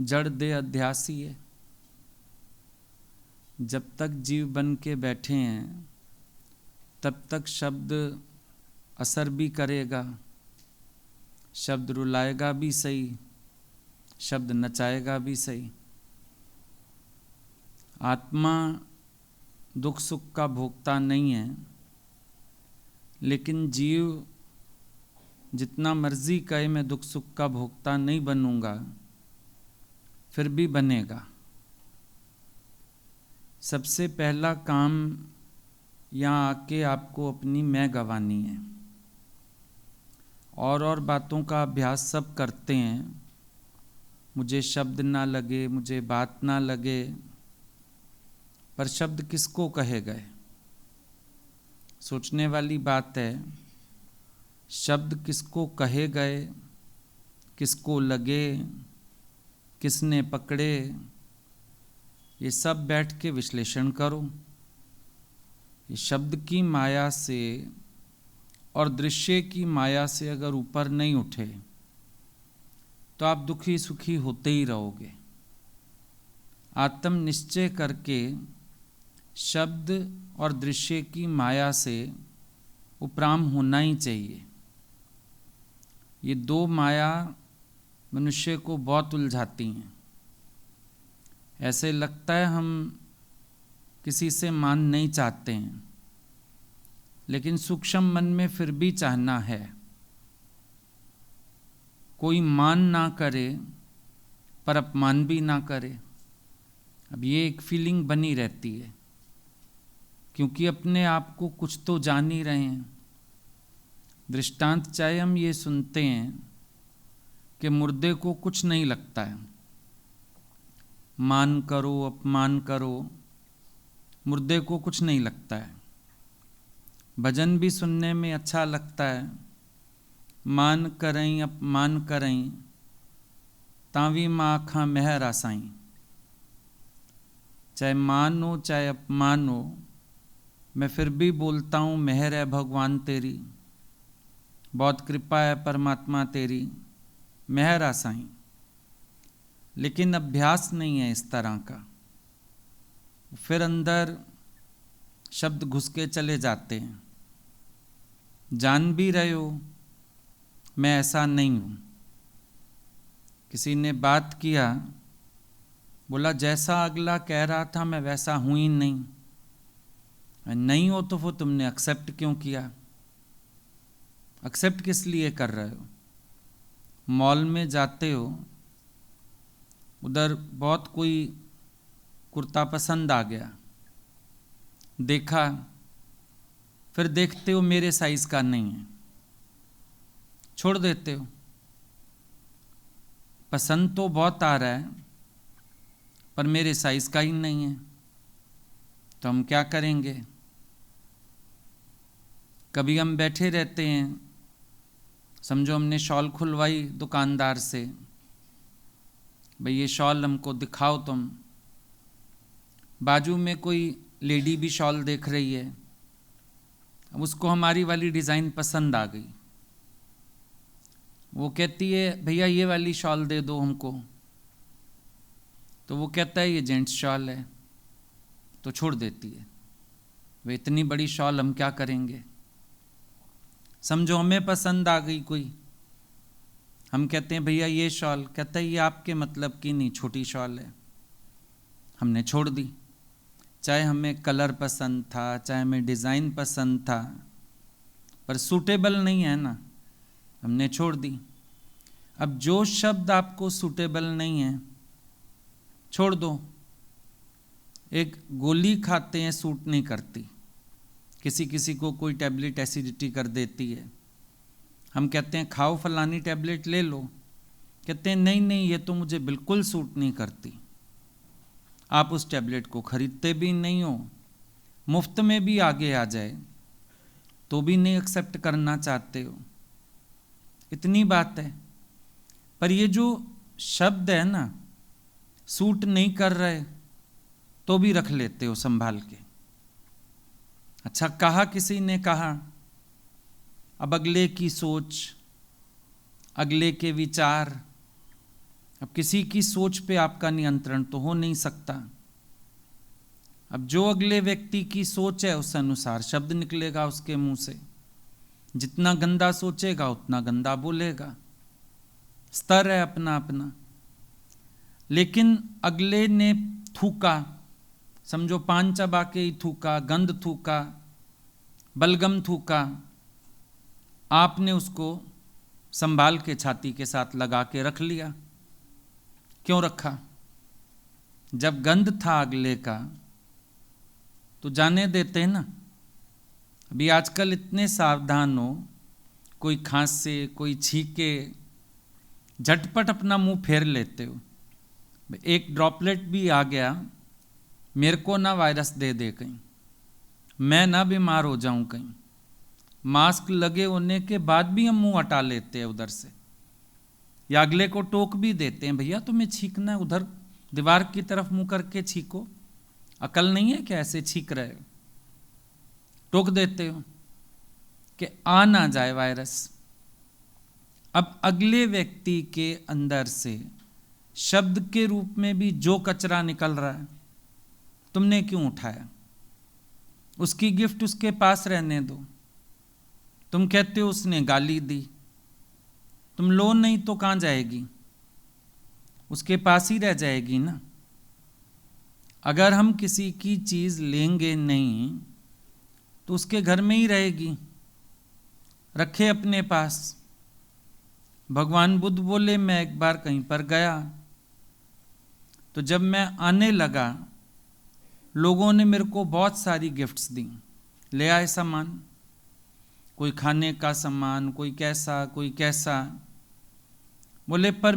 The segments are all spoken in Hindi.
जड़ दे अध्यासी है। जब तक जीव बन के बैठे हैं तब तक शब्द असर भी करेगा, शब्द रुलाएगा भी सही, शब्द नचाएगा भी सही। आत्मा दुख सुख का भोगता नहीं है, लेकिन जीव जितना मर्जी कहे मैं दुख सुख का भोगता नहीं बनूंगा, फिर भी बनेगा। सबसे पहला काम यहाँ आके आपको अपनी मैं गंवानी है। और बातों का अभ्यास सब करते हैं, मुझे शब्द ना लगे, मुझे बात ना लगे, पर शब्द किसको कहे गए? सोचने वाली बात है, शब्द किसको कहे गए, किसको लगे, किसने पकड़े, ये सब बैठ के विश्लेषण करो। ये शब्द की माया से और दृश्य की माया से अगर ऊपर नहीं उठे तो आप दुखी सुखी होते ही रहोगे। आत्म निश्चय करके शब्द और दृश्य की माया से उपराम होना ही चाहिए। ये दो माया मनुष्य को बहुत उलझाती हैं। ऐसे लगता है हम किसी से मान नहीं चाहते हैं, लेकिन सूक्ष्म मन में फिर भी चाहना है। कोई मान ना करे पर अपमान भी ना करे, अब ये एक फीलिंग बनी रहती है, क्योंकि अपने आप को कुछ तो जान ही रहे हैं। दृष्टांत चाहे हम ये सुनते हैं कि मुर्दे को कुछ नहीं लगता है, मान करो अपमान करो, मुर्दे को कुछ नहीं लगता है। भजन भी सुनने में अच्छा लगता है, मान करें अपमान करें, तावी माँ आखा मेहर आसाई। चाहे मान हो चाहे अपमान हो, मैं फिर भी बोलता हूँ मेहर है भगवान तेरी, बहुत कृपा है परमात्मा तेरी, मेहर आसाई। लेकिन अभ्यास नहीं है इस तरह का, फिर अंदर शब्द घुस के चले जाते हैं। जान भी रहे हो मैं ऐसा नहीं हूँ। किसी ने बात किया, बोला जैसा अगला कह रहा था मैं वैसा हूँ ही नहीं। नहीं हो तो वो तुमने एक्सेप्ट क्यों किया? एक्सेप्ट किस लिए कर रहे हो? मॉल में जाते हो, उधर बहुत कोई कुर्ता पसंद आ गया, देखा, फिर देखते हो मेरे साइज का नहीं है, छोड़ देते हो। पसंद तो बहुत आ रहा है पर मेरे साइज का ही नहीं है, तो हम क्या करेंगे? कभी हम बैठे रहते हैं, समझो हमने शॉल खुलवाई दुकानदार से, भाई ये शॉल हमको दिखाओ तुम। बाजू में कोई लेडी भी शॉल देख रही है, अब उसको हमारी वाली डिज़ाइन पसंद आ गई, वो कहती है भैया ये वाली शॉल दे दो हमको, तो वो कहता है ये जेंट्स शॉल है, तो छोड़ देती है। वे इतनी बड़ी शॉल हम क्या करेंगे? समझो हमें पसंद आ गई कोई, हम कहते हैं भैया ये शॉल, कहता है ये आपके मतलब की नहीं, छोटी शॉल है, हमने छोड़ दी। चाहे हमें कलर पसंद था, चाहे हमें डिज़ाइन पसंद था, पर सूटेबल नहीं है ना, हमने छोड़ दी। अब जो शब्द आपको सूटेबल नहीं है, छोड़ दो। एक गोली खाते हैं सूट नहीं करती, किसी किसी को कोई टैबलेट एसिडिटी कर देती है, हम कहते हैं खाओ फलानी टैबलेट ले लो, कहते हैं नहीं नहीं ये तो मुझे बिल्कुल सूट नहीं करती। आप उस टैबलेट को खरीदते भी नहीं हो, मुफ्त में भी आगे आ जाए तो भी नहीं एक्सेप्ट करना चाहते हो। इतनी बात है। पर ये जो शब्द है ना, सूट नहीं कर रहे तो भी रख लेते हो संभाल के। अच्छा कहा किसी ने कहा, अब अगले की सोच, अगले के विचार, अब किसी की सोच पे आपका नियंत्रण तो हो नहीं सकता। अब जो अगले व्यक्ति की सोच है उस अनुसार शब्द निकलेगा उसके मुंह से। जितना गंदा सोचेगा उतना गंदा बोलेगा। स्तर है अपना अपना। लेकिन अगले ने थूका, समझो पान चबा के ही थूका, गंध थूका, बलगम थूका, आपने उसको संभाल के छाती के साथ लगा के रख लिया। क्यों रखा? जब गंध था अगले का तो जाने देते ना। अभी आजकल इतने सावधान हो, कोई खांसे कोई छीके झटपट अपना मुंह फेर लेते हो। एक ड्रॉपलेट भी आ गया, मेरे को ना वायरस दे दे कहीं, मैं ना बीमार हो जाऊं कहीं। मास्क लगे होने के बाद भी हम मुंह हटा लेते हैं उधर से, या अगले को टोक भी देते हैं, भैया तुम्हें छींकना है उधर दीवार की तरफ मुंह करके छींको, अकल नहीं है क्या ऐसे छींक रहे हो? टोक देते हो कि आ ना जाए वायरस। अब अगले व्यक्ति के अंदर से शब्द के रूप में भी जो कचरा निकल रहा है, तुमने क्यों उठाया? उसकी गिफ्ट उसके पास रहने दो। तुम कहते हो उसने गाली दी, तुम लो नहीं तो कहां जाएगी? उसके पास ही रह जाएगी ना। अगर हम किसी की चीज लेंगे नहीं तो उसके घर में ही रहेगी, रखे अपने पास। भगवान बुद्ध बोले, मैं एक बार कहीं पर गया तो जब मैं आने लगा लोगों ने मेरे को बहुत सारी गिफ्ट्स दी, ले आए सामान, कोई खाने का सामान, कोई कैसा कोई कैसा। बोले पर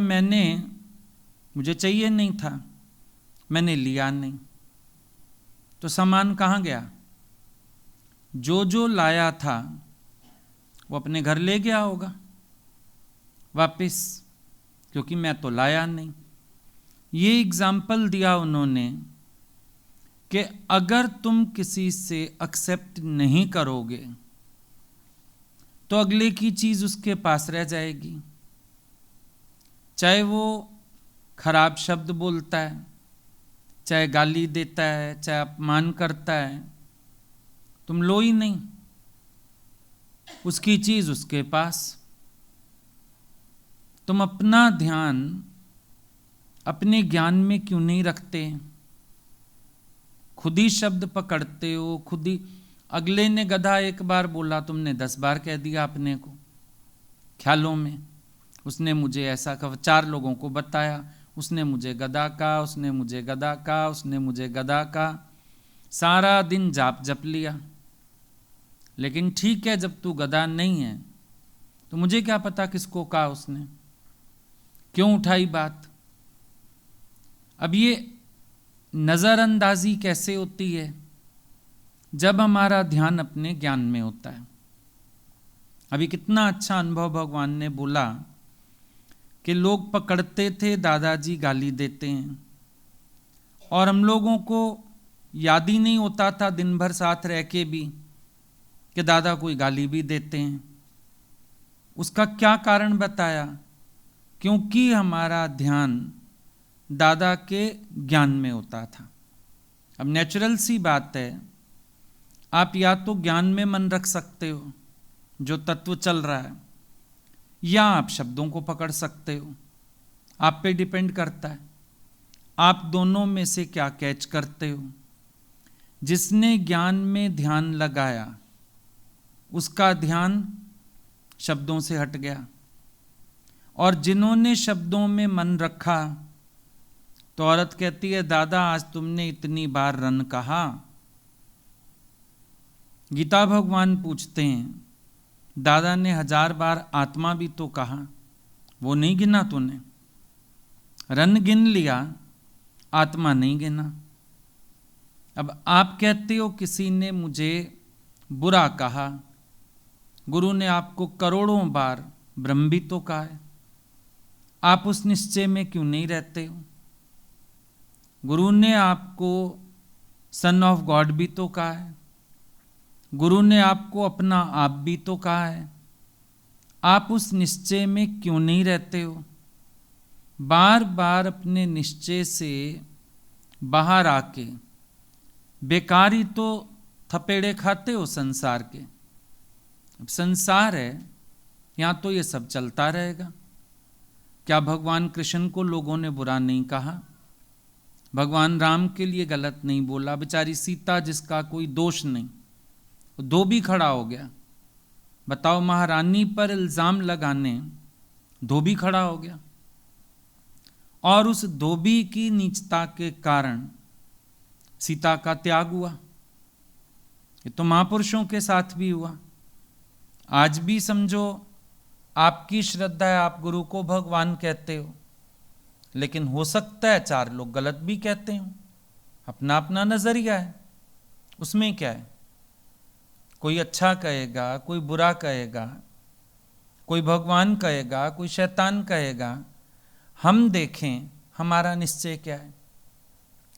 मुझे चाहिए नहीं था, मैंने लिया नहीं। तो सामान कहाँ गया? जो जो लाया था वो अपने घर ले गया होगा वापिस, क्योंकि मैं तो लाया नहीं। ये एग्जाम्पल दिया उन्होंने कि अगर तुम किसी से एक्सेप्ट नहीं करोगे तो अगले की चीज उसके पास रह जाएगी। चाहे वो खराब शब्द बोलता है, चाहे गाली देता है, चाहे अपमान करता है, तुम लो ही नहीं, उसकी चीज उसके पास। तुम अपना ध्यान अपने ज्ञान में क्यों नहीं रखते? खुद ही शब्द पकड़ते हो, खुद ही। अगले ने गधा एक बार बोला, तुमने 10 बार कह दिया अपने को ख्यालों में। उसने मुझे ऐसा कहा, 4 लोगों को बताया, उसने मुझे गधा कहा, उसने मुझे गधा कहा, उसने मुझे गधा कहा। सारा दिन जाप जप लिया। लेकिन ठीक है, जब तू गधा नहीं है तो मुझे क्या पता किसको कहा उसने, क्यों उठाई बात। अब ये नजरअंदाजी कैसे होती है? जब हमारा ध्यान अपने ज्ञान में होता है। अभी कितना अच्छा अनुभव भगवान ने बोला कि लोग पकड़ते थे, दादाजी गाली देते हैं, और हम लोगों को याद ही नहीं होता था दिन भर साथ रह के भी कि दादा कोई गाली भी देते हैं। उसका क्या कारण बताया? क्योंकि हमारा ध्यान दादा के ज्ञान में होता था। अब नेचुरल सी बात है, आप या तो ज्ञान में मन रख सकते हो जो तत्व चल रहा है, या आप शब्दों को पकड़ सकते हो। आप पे डिपेंड करता है आप दोनों में से क्या कैच करते हो। जिसने ज्ञान में ध्यान लगाया उसका ध्यान शब्दों से हट गया, और जिन्होंने शब्दों में मन रखा, तो औरत कहती है, दादा आज तुमने इतनी बार रन कहा। गीता भगवान पूछते हैं, दादा ने 1000 बार आत्मा भी तो कहा, वो नहीं गिना तूने? रन गिन लिया, आत्मा नहीं गिना। अब आप कहते हो किसी ने मुझे बुरा कहा, गुरु ने आपको करोड़ों बार ब्रह्म भी तो कहा है, आप उस निश्चय में क्यों नहीं रहते हो? गुरु ने आपको सन ऑफ गॉड भी तो कहा है, गुरु ने आपको अपना आप भी तो कहा है, आप उस निश्चय में क्यों नहीं रहते हो? बार बार अपने निश्चय से बाहर आके बेकारी तो थपेड़े खाते हो संसार के। अब संसार है, यहाँ तो ये सब चलता रहेगा। क्या भगवान कृष्ण को लोगों ने बुरा नहीं कहा? भगवान राम के लिए गलत नहीं बोला? बेचारी सीता जिसका कोई दोष नहीं, धोबी खड़ा हो गया। बताओ, महारानी पर इल्जाम लगाने धोबी खड़ा हो गया, और उस धोबी की नीचता के कारण सीता का त्याग हुआ। ये तो महापुरुषों के साथ भी हुआ। आज भी समझो आपकी श्रद्धा है, आप गुरु को भगवान कहते हो, लेकिन हो सकता है चार लोग गलत भी कहते हो। अपना अपना नजरिया है, उसमें क्या है? कोई अच्छा कहेगा, कोई बुरा कहेगा, कोई भगवान कहेगा, कोई शैतान कहेगा। हम देखें हमारा निश्चय क्या है,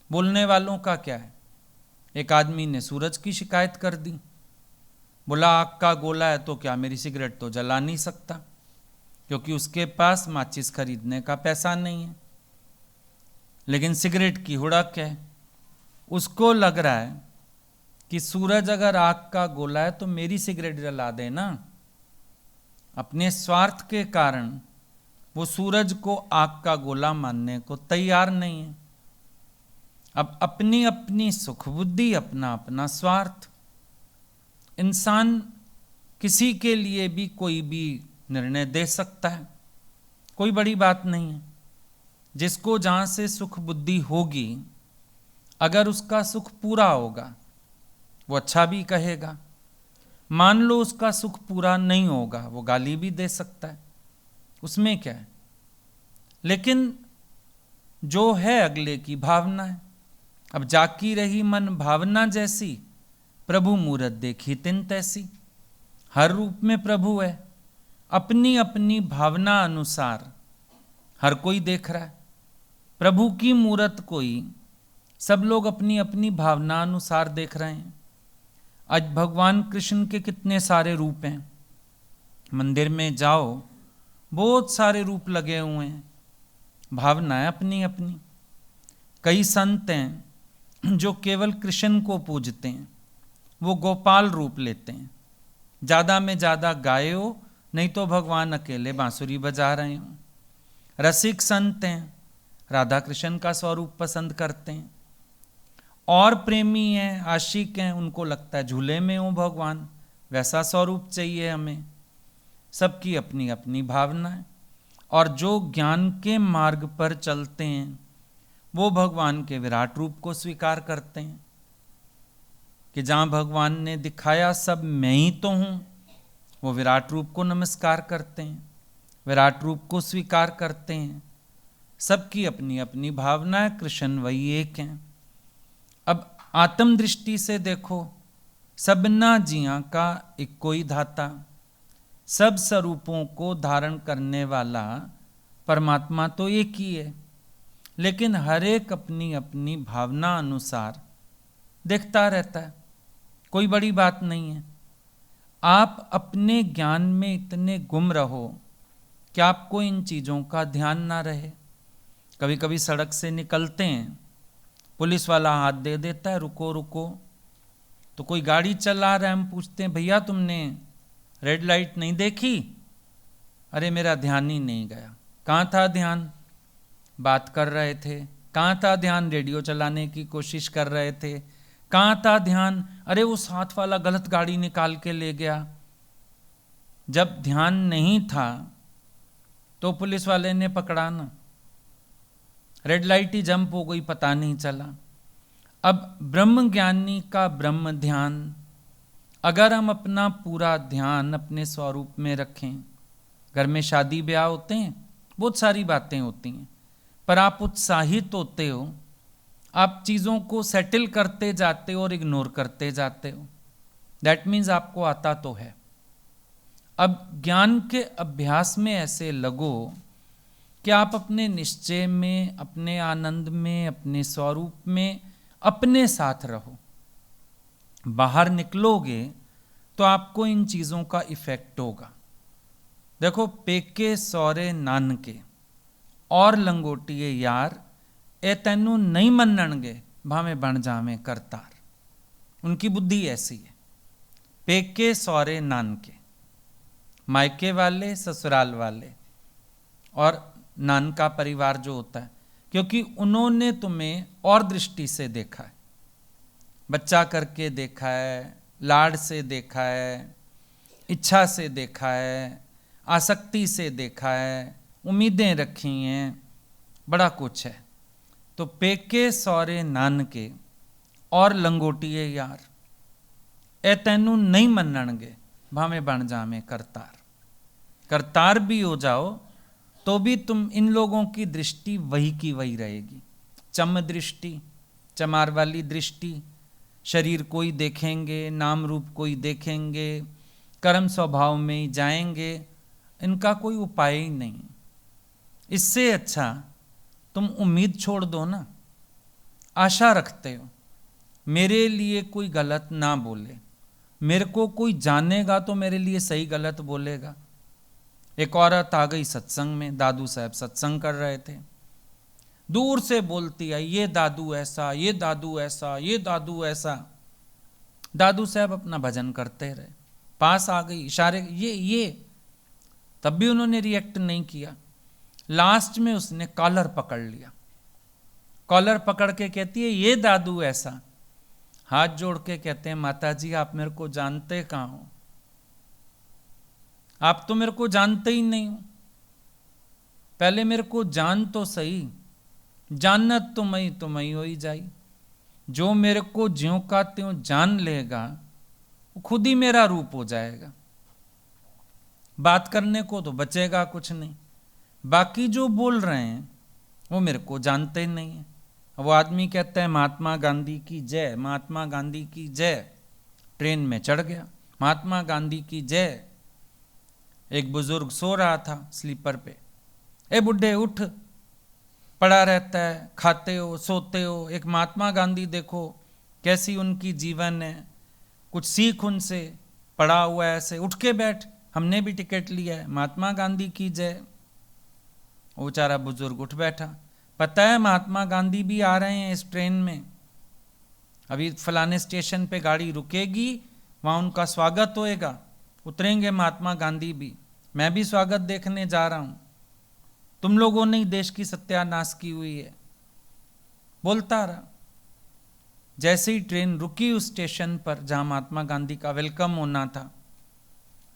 बोलने वालों का क्या है। एक आदमी ने सूरज की शिकायत कर दी, बोला आग का गोला है तो क्या, मेरी सिगरेट तो जला नहीं सकता, क्योंकि उसके पास माचिस खरीदने का पैसा नहीं है, लेकिन सिगरेट की हुड़क है। उसको लग रहा है कि सूरज अगर आग का गोला है तो मेरी सिगरेट जला दे ना। अपने स्वार्थ के कारण वो सूरज को आग का गोला मानने को तैयार नहीं है। अब अपनी अपनी सुख बुद्धि, अपना अपना स्वार्थ। इंसान किसी के लिए भी कोई भी निर्णय दे सकता है, कोई बड़ी बात नहीं है। जिसको जहां से सुख बुद्धि होगी, अगर उसका सुख पूरा होगा वो अच्छा भी कहेगा। मान लो उसका सुख पूरा नहीं होगा, वो गाली भी दे सकता है, उसमें क्या है। लेकिन जो है अगले की भावना है। अब जाकी रही मन भावना जैसी, प्रभु मूरत देखी तिन तैसी। हर रूप में प्रभु है, अपनी अपनी भावना अनुसार हर कोई देख रहा है। प्रभु की मूरत कोई, सब लोग अपनी अपनी भावना अनुसार देख रहे हैं। आज भगवान कृष्ण के कितने सारे रूप हैं। मंदिर में जाओ, बहुत सारे रूप लगे हुए हैं, भावनाएं अपनी अपनी। कई संत हैं जो केवल कृष्ण को पूजते हैं, वो गोपाल रूप लेते हैं। ज़्यादा में ज़्यादा गाए हो, नहीं तो भगवान अकेले बांसुरी बजा रहे हो। रसिक संत हैं, राधा कृष्ण का स्वरूप पसंद करते हैं। और प्रेमी हैं, आशिक हैं, उनको लगता है झूले में हो भगवान, वैसा स्वरूप चाहिए हमें। सबकी अपनी अपनी भावना है। और जो ज्ञान के मार्ग पर चलते हैं वो भगवान के विराट रूप को स्वीकार करते हैं कि जहाँ भगवान ने दिखाया सब मैं ही तो हूँ, वो विराट रूप को नमस्कार करते हैं, विराट रूप को स्वीकार करते हैं। सबकी अपनी अपनी भावना है, कृष्ण वही एक हैं। अब आत्म दृष्टि से देखो, सबना जिया का एक कोई धाता, सब स्वरूपों को धारण करने वाला परमात्मा तो एक ही है, लेकिन हर एक अपनी अपनी भावना अनुसार देखता रहता है। कोई बड़ी बात नहीं है। आप अपने ज्ञान में इतने गुम रहो कि आपको इन चीज़ों का ध्यान ना रहे। कभी कभी सड़क से निकलते हैं, पुलिस वाला हाथ दे देता है, रुको रुको। तो कोई गाड़ी चला रहा है, हम पूछते हैं भैया तुमने रेड लाइट नहीं देखी? अरे मेरा ध्यान ही नहीं गया। कहाँ था ध्यान? बात कर रहे थे। कहाँ था ध्यान? रेडियो चलाने की कोशिश कर रहे थे। कहाँ था ध्यान? अरे वो साथ वाला गलत गाड़ी निकाल के ले गया। जब ध्यान नहीं था तो पुलिस वाले ने पकड़ा ना, रेड लाइट ही जंप हो गई, पता नहीं चला। अब ब्रह्म ज्ञानी का ब्रह्म ध्यान, अगर हम अपना पूरा ध्यान अपने स्वरूप में रखें। घर में शादी ब्याह होते हैं, बहुत सारी बातें होती हैं, पर आप उत्साहित होते हो, आप चीज़ों को सेटल करते जाते हो और इग्नोर करते जाते हो। दैट मीन्स आपको आता तो है। अब ज्ञान के अभ्यास में ऐसे लगो कि आप अपने निश्चय में, अपने आनंद में, अपने स्वरूप में अपने साथ रहो। बाहर निकलोगे तो आपको इन चीज़ों का इफेक्ट होगा। देखो, पेके सौरे नानके, और लंगोटिए यार ए तैनू नहीं मनणगे भावें बन जावें करतार। उनकी बुद्धि ऐसी है। पेके सौरे नानके, मायके वाले ससुराल वाले और नानका परिवार जो होता है, क्योंकि उन्होंने तुम्हें और दृष्टि से देखा है, बच्चा करके देखा है, लाड से देखा है, इच्छा से देखा है, आसक्ति से देखा है, उम्मीदें रखी हैं, बड़ा कुछ है। तो पेके सौरे नानके और लंगोटिए यार ए तैनू नहीं मनणगे भावें बन जावें करतार। करतार भी हो जाओ तो भी तुम इन लोगों की दृष्टि वही की वही रहेगी। चम दृष्टि, चमार वाली दृष्टि, शरीर कोई देखेंगे, नाम रूप कोई देखेंगे, कर्म स्वभाव में ही जाएंगे, इनका कोई उपाय ही नहीं। इससे अच्छा तुम उम्मीद छोड़ दो ना, आशा रखते हो मेरे लिए कोई गलत ना बोले, मेरे को कोई जानेगा तो मेरे लिए सही गलत बोलेगा। एक औरत आ गई सत्संग में, दादू साहब सत्संग कर रहे थे, दूर से बोलती है ये दादू ऐसा, ये दादू ऐसा, ये दादू ऐसा। दादू साहब अपना भजन करते रहे, पास आ गई, इशारे ये, तब भी उन्होंने रिएक्ट नहीं किया। लास्ट में उसने कॉलर पकड़ लिया, कॉलर पकड़ के कहती है ये दादू ऐसा। हाथ जोड़ के कहते हैं माता जी आप मेरे को जानते कहाँ हो, आप तो मेरे को जानते ही नहीं हो, पहले मेरे को जान तो सही, जानत तुम्हें हो ही जाई। जो मेरे को ज्यों का त्यों जान लेगा वो खुद ही मेरा रूप हो जाएगा, बात करने को तो बचेगा कुछ नहीं। बाकी जो बोल रहे हैं वो मेरे को जानते ही नहीं है। वो आदमी कहता है महात्मा गांधी की जय, महात्मा गांधी की जय। ट्रेन में चढ़ गया, महात्मा गांधी की जय। एक बुजुर्ग सो रहा था स्लीपर पे, ए बुढ़े उठ, पड़ा रहता है, खाते हो सोते हो, एक महात्मा गांधी देखो कैसी उनकी जीवन है, कुछ सीख उनसे, पड़ा हुआ है ऐसे, उठ के बैठ, हमने भी टिकट लिया है, महात्मा गांधी की जय। वो बेचारा बुजुर्ग उठ बैठा, पता है महात्मा गांधी भी आ रहे हैं इस ट्रेन में, अभी फलाने स्टेशन पे गाड़ी रुकेगी, वहाँ उनका स्वागत होएगा, उतरेंगे महात्मा गांधी भी, मैं भी स्वागत देखने जा रहा हूँ, तुम लोगों ने ही देश की सत्यानाश की हुई है। बोलता रहा। जैसे ही ट्रेन रुकी उस स्टेशन पर जहाँ महात्मा गांधी का वेलकम होना था,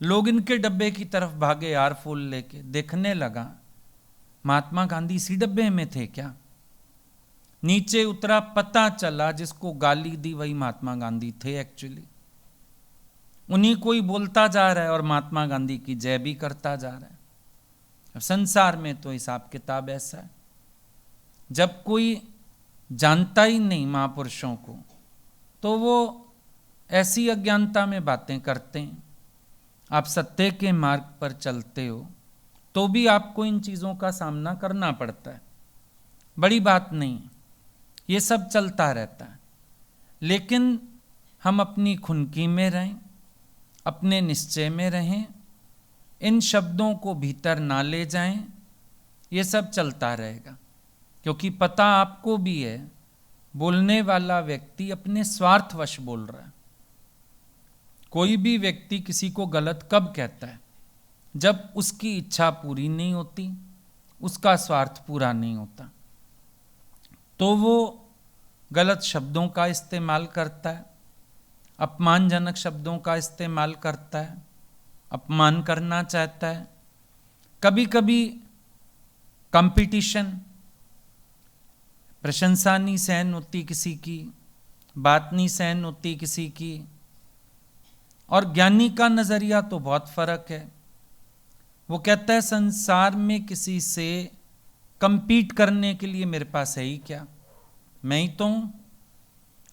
लोग इनके डब्बे की तरफ भागे यार फूल लेके, देखने लगा महात्मा गांधी इसी डब्बे में थे क्या। नीचे उतरा, पता चला जिसको गाली दी वही महात्मा गांधी थे एक्चुअली। उन्हीं कोई बोलता जा रहा है और महात्मा गांधी की जय भी करता जा रहा है। अब संसार में तो हिसाब किताब ऐसा है, जब कोई जानता ही नहीं महापुरुषों को तो वो ऐसी अज्ञानता में बातें करते हैं। आप सत्य के मार्ग पर चलते हो तो भी आपको इन चीज़ों का सामना करना पड़ता है, बड़ी बात नहीं है, ये सब चलता रहता है। लेकिन हम अपनी खुनकी में रहें, अपने निश्चय में रहें, इन शब्दों को भीतर ना ले जाएं, ये सब चलता रहेगा। क्योंकि पता आपको भी है बोलने वाला व्यक्ति अपने स्वार्थवश बोल रहा है। कोई भी व्यक्ति किसी को गलत कब कहता है, जब उसकी इच्छा पूरी नहीं होती, उसका स्वार्थ पूरा नहीं होता, तो वो गलत शब्दों का इस्तेमाल करता है, अपमानजनक शब्दों का इस्तेमाल करता है, अपमान करना चाहता है। कभी कभी कंपटीशन, प्रशंसा नहीं सहन होती किसी की, बात नहीं सहन होती किसी की। और ज्ञानी का नज़रिया तो बहुत फर्क है, वो कहता है संसार में किसी से कंपीट करने के लिए मेरे पास है ही क्या, मैं ही तो हूँ,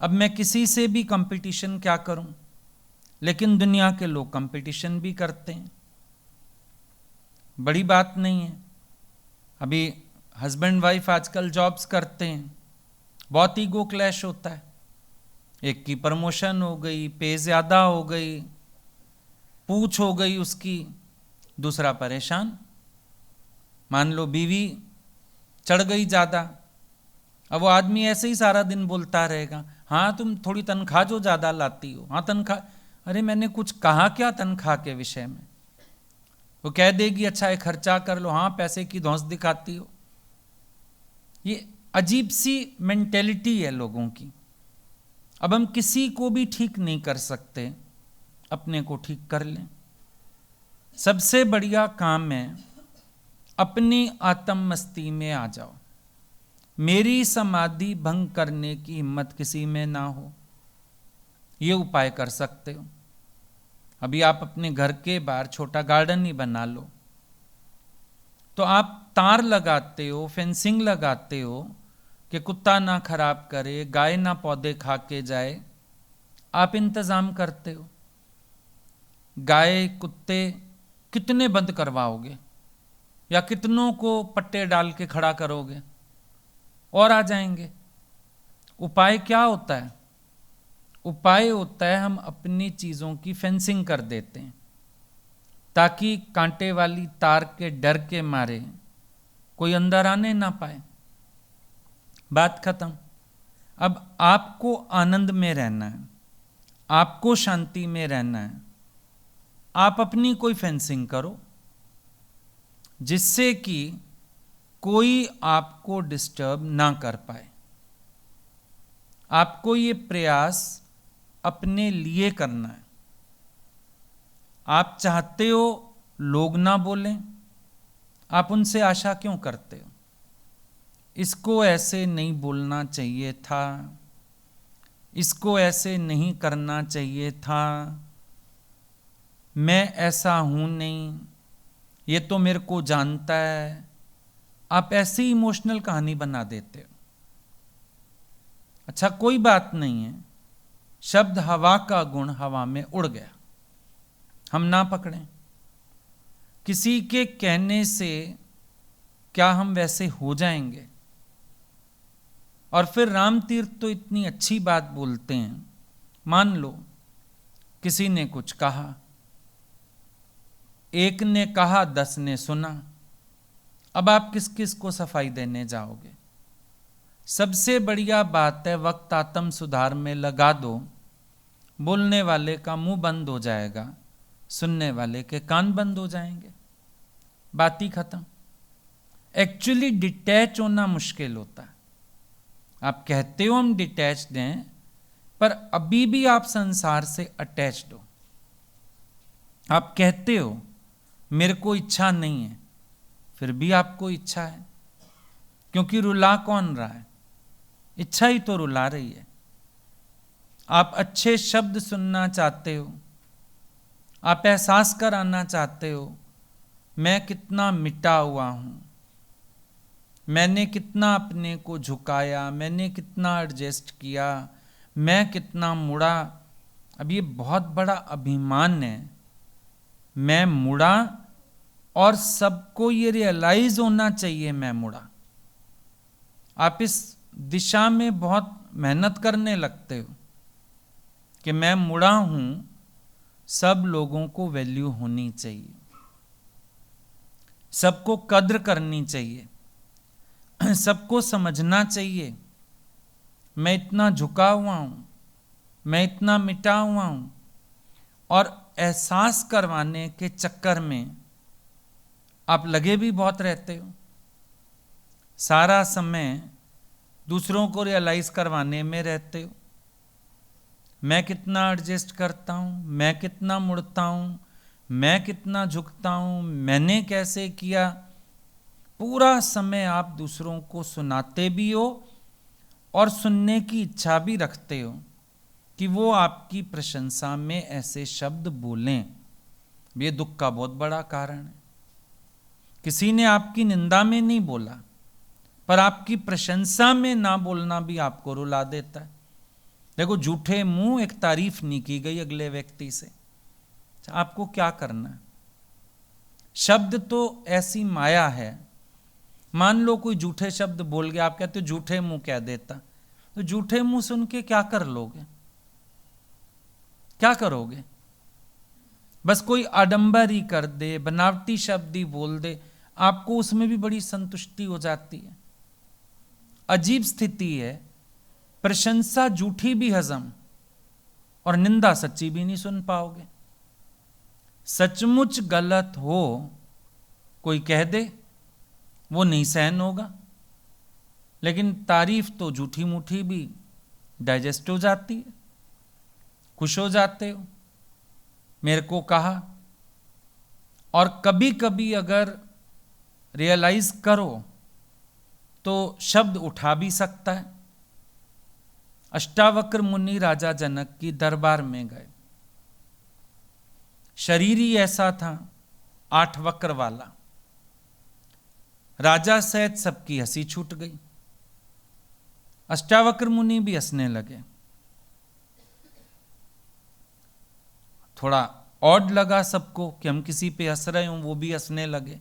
अब मैं किसी से भी कंपटीशन क्या करूँ। लेकिन दुनिया के लोग कंपटीशन भी करते हैं, बड़ी बात नहीं है। अभी हस्बैंड वाइफ आजकल जॉब्स करते हैं, बहुत ईगो क्लैश होता है, एक की प्रमोशन हो गई, पे ज़्यादा हो गई, पूछ हो गई उसकी, दूसरा परेशान। मान लो बीवी चढ़ गई ज़्यादा। अब वो आदमी ऐसे ही सारा दिन बोलता रहेगा, हाँ तुम थोड़ी तनख्वाह जो ज़्यादा लाती हो, हाँ तनख्वाह, अरे मैंने कुछ कहा क्या तनख्वाह के विषय में? वो कह देगी अच्छा ये खर्चा कर लो, हाँ पैसे की धौंस दिखाती हो। ये अजीब सी मेंटेलिटी है लोगों की। अब हम किसी को भी ठीक नहीं कर सकते, अपने को ठीक कर लें। सबसे बढ़िया काम है अपनी आत्म मस्ती में आ जाओ। मेरी समाधि भंग करने की हिम्मत किसी में ना हो, ये उपाय कर सकते हो। अभी आप अपने घर के बाहर छोटा गार्डन ही बना लो, तो आप तार लगाते हो, फेंसिंग लगाते हो कि कुत्ता ना खराब करे, गाय ना पौधे खा के जाए, आप इंतजाम करते हो। गाय कुत्ते कितने बंद करवाओगे, या कितनों को पट्टे डाल के खड़ा करोगे, और आ जाएंगे। उपाय क्या होता है? उपाय होता है हम अपनी चीज़ों की फेंसिंग कर देते हैं, ताकि कांटे वाली तार के डर के मारे कोई अंदर आने ना पाए। बात खत्म। अब आपको आनंद में रहना है, आपको शांति में रहना है, आप अपनी कोई फेंसिंग करो जिससे कि कोई आपको डिस्टर्ब ना कर पाए। आपको ये प्रयास अपने लिए करना है। आप चाहते हो लोग ना बोलें, आप उनसे आशा क्यों करते हो? इसको ऐसे नहीं बोलना चाहिए था, इसको ऐसे नहीं करना चाहिए था, मैं ऐसा हूं नहीं, ये तो मेरे को जानता है। आप ऐसी इमोशनल कहानी बना देते हो। अच्छा कोई बात नहीं है, शब्द हवा का गुण हवा में उड़ गया, हम ना पकड़ें। किसी के कहने से क्या हम वैसे हो जाएंगे? और फिर राम तीर्थ तो इतनी अच्छी बात बोलते हैं। मान लो किसी ने कुछ कहा, एक ने कहा 10 ने सुना, अब आप किस किस को सफाई देने जाओगे? सबसे बढ़िया बात है वक्त आत्म सुधार में लगा दो, बोलने वाले का मुंह बंद हो जाएगा, सुनने वाले के कान बंद हो जाएंगे, बात ही खत्म। एक्चुअली डिटैच होना मुश्किल होता है। आप कहते हो हम डिटैच्ड हैं, पर अभी भी आप संसार से अटैच्ड हो। आप कहते हो मेरे को इच्छा नहीं है, फिर भी आपको इच्छा है, क्योंकि रुला कौन रहा है? इच्छा ही तो रुला रही है। आप अच्छे शब्द सुनना चाहते हो, आप एहसास कराना चाहते हो मैं कितना मिटा हुआ हूं, मैंने कितना अपने को झुकाया, मैंने कितना एडजस्ट किया, मैं कितना मुड़ा। अब ये बहुत बड़ा अभिमान है, मैं मुड़ा, और सबको ये रियलाइज होना चाहिए मैं मुड़ा। आप इस दिशा में बहुत मेहनत करने लगते हो कि मैं मुड़ा हूं, सब लोगों को वैल्यू होनी चाहिए, सबको कद्र करनी चाहिए, सबको समझना चाहिए मैं इतना झुका हुआ हूं, मैं इतना मिटा हुआ हूं। और एहसास करवाने के चक्कर में आप लगे भी बहुत रहते हो। सारा समय दूसरों को रियलाइज करवाने में रहते हो, मैं कितना एडजस्ट करता हूं, मैं कितना मुड़ता हूं, मैं कितना झुकता हूं, मैंने कैसे किया। पूरा समय आप दूसरों को सुनाते भी हो और सुनने की इच्छा भी रखते हो कि वो आपकी प्रशंसा में ऐसे शब्द बोलें। ये दुख का बहुत बड़ा कारण है। किसी ने आपकी निंदा में नहीं बोला, पर आपकी प्रशंसा में ना बोलना भी आपको रुला देता है। देखो झूठे मुंह एक तारीफ नहीं की गई अगले व्यक्ति से, आपको क्या करना है? शब्द तो ऐसी माया है। मान लो कोई झूठे शब्द बोल गया, आप कहते हो झूठे मुंह कह देता, तो झूठे मुंह सुन के क्या कर लोगे? क्या करोगे? बस कोई आडंबर ही कर दे, बनावटी शब्द ही बोल दे, आपको उसमें भी बड़ी संतुष्टि हो जाती है। अजीब स्थिति है, प्रशंसा झूठी भी हजम और निंदा सच्ची भी नहीं सुन पाओगे। सचमुच गलत हो कोई कह दे वो नहीं सहन होगा, लेकिन तारीफ तो झूठी मूठी भी डाइजेस्ट हो जाती है, खुश हो जाते हो, मेरे को कहा। और कभी कभी अगर रियलाइज करो तो शब्द उठा भी सकता है। अष्टावक्र मुनि राजा जनक की दरबार में गए। शरीर ही ऐसा था 8 वक्र वाला। राजा सहित सबकी हंसी छूट गई। अष्टावक्र मुनि भी हंसने लगे। थोड़ा ऑड लगा सबको कि हम किसी पे हंस रहे हों, वो भी हंसने लगे।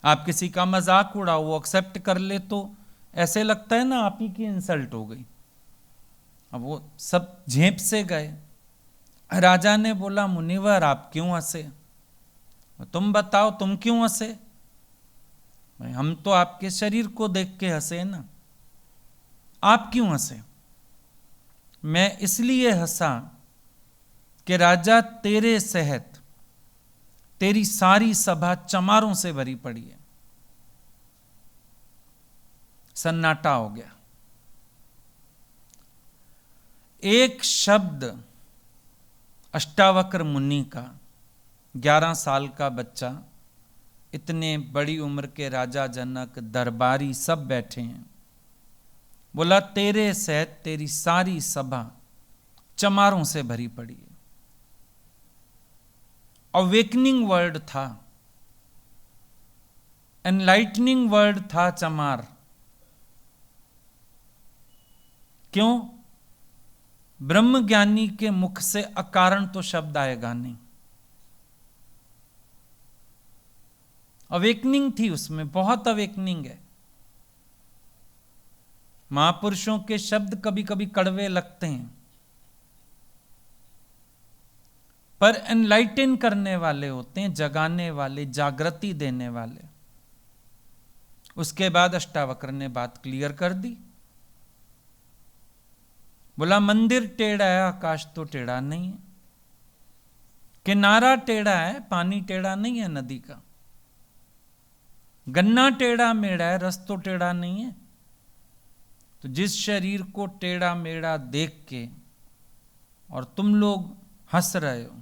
आप किसी का मजाक उड़ाओ, वो एक्सेप्ट कर ले तो ऐसे लगता है ना आप ही की इंसल्ट हो गई। अब वो सब झेप से गए। राजा ने बोला, मुनिवर आप क्यों हंसे? तुम बताओ तुम क्यों हंसे? हम तो आपके शरीर को देख के हंसे ना, आप क्यों हंसे? मैं इसलिए हंसा कि राजा तेरे सहित तेरी सारी सभा चमारों से भरी पड़ी है। सन्नाटा हो गया। एक शब्द अष्टावक्र मुनि का, 11 साल का बच्चा, इतने बड़ी उम्र के राजा जनक दरबारी सब बैठे हैं, बोला तेरे सहित तेरी सारी सभा चमारों से भरी पड़ी है। अवेकनिंग वर्ड था, एनलाइटनिंग वर्ड था चमार। क्यों? ब्रह्मज्ञानी के मुख से अकारण तो शब्द आएगा नहीं। अवेकनिंग थी उसमें, बहुत अवेकनिंग है। महापुरुषों के शब्द कभी कभी कड़वे लगते हैं, पर एनलाइटन करने वाले होते हैं, जगाने वाले, जागृति देने वाले। उसके बाद अष्टावक्र ने बात क्लियर कर दी। बोला मंदिर टेढ़ा है, आकाश तो टेढ़ा नहीं है। किनारा टेढ़ा है, पानी टेढ़ा नहीं है नदी का। गन्ना टेढ़ा मेढ़ा है, रस तो टेढ़ा नहीं है। तो जिस शरीर को टेढ़ा मेढ़ा देख के और तुम लोग हंस रहे हो,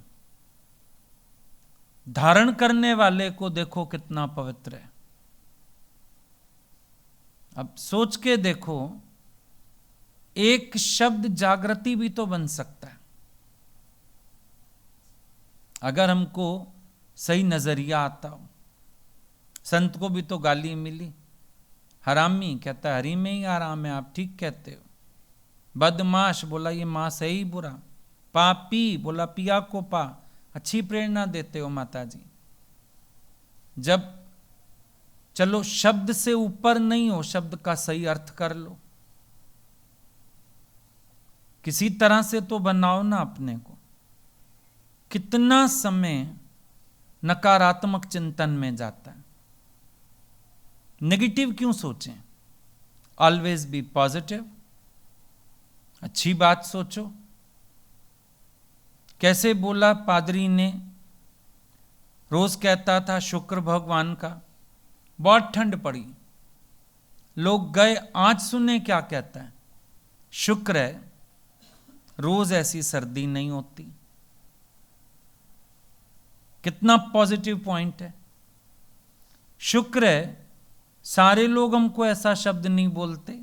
धारण करने वाले को देखो कितना पवित्र है। अब सोच के देखो, एक शब्द जागृति भी तो बन सकता है अगर हमको सही नजरिया आता हो। संत को भी तो गाली मिली, हरामी, कहता है हरी में ही आराम है, आप ठीक कहते हो। बदमाश, बोला ये मां से ही बुरा। पापी, बोला पिया को पा। अच्छी प्रेरणा देते हो माता जी। जब चलो शब्द से ऊपर नहीं हो, शब्द का सही अर्थ कर लो, किसी तरह से तो बनाओ ना अपने को। कितना समय नकारात्मक चिंतन में जाता है। नेगेटिव क्यों सोचें? ऑलवेज बी पॉजिटिव, अच्छी बात सोचो। कैसे बोला पादरी ने, रोज कहता था शुक्र भगवान का। बहुत ठंड पड़ी, लोग गए, आज सुने क्या कहता है, शुक्र है रोज ऐसी सर्दी नहीं होती। कितना पॉजिटिव पॉइंट है। शुक्र है सारे लोग हमको ऐसा शब्द नहीं बोलते।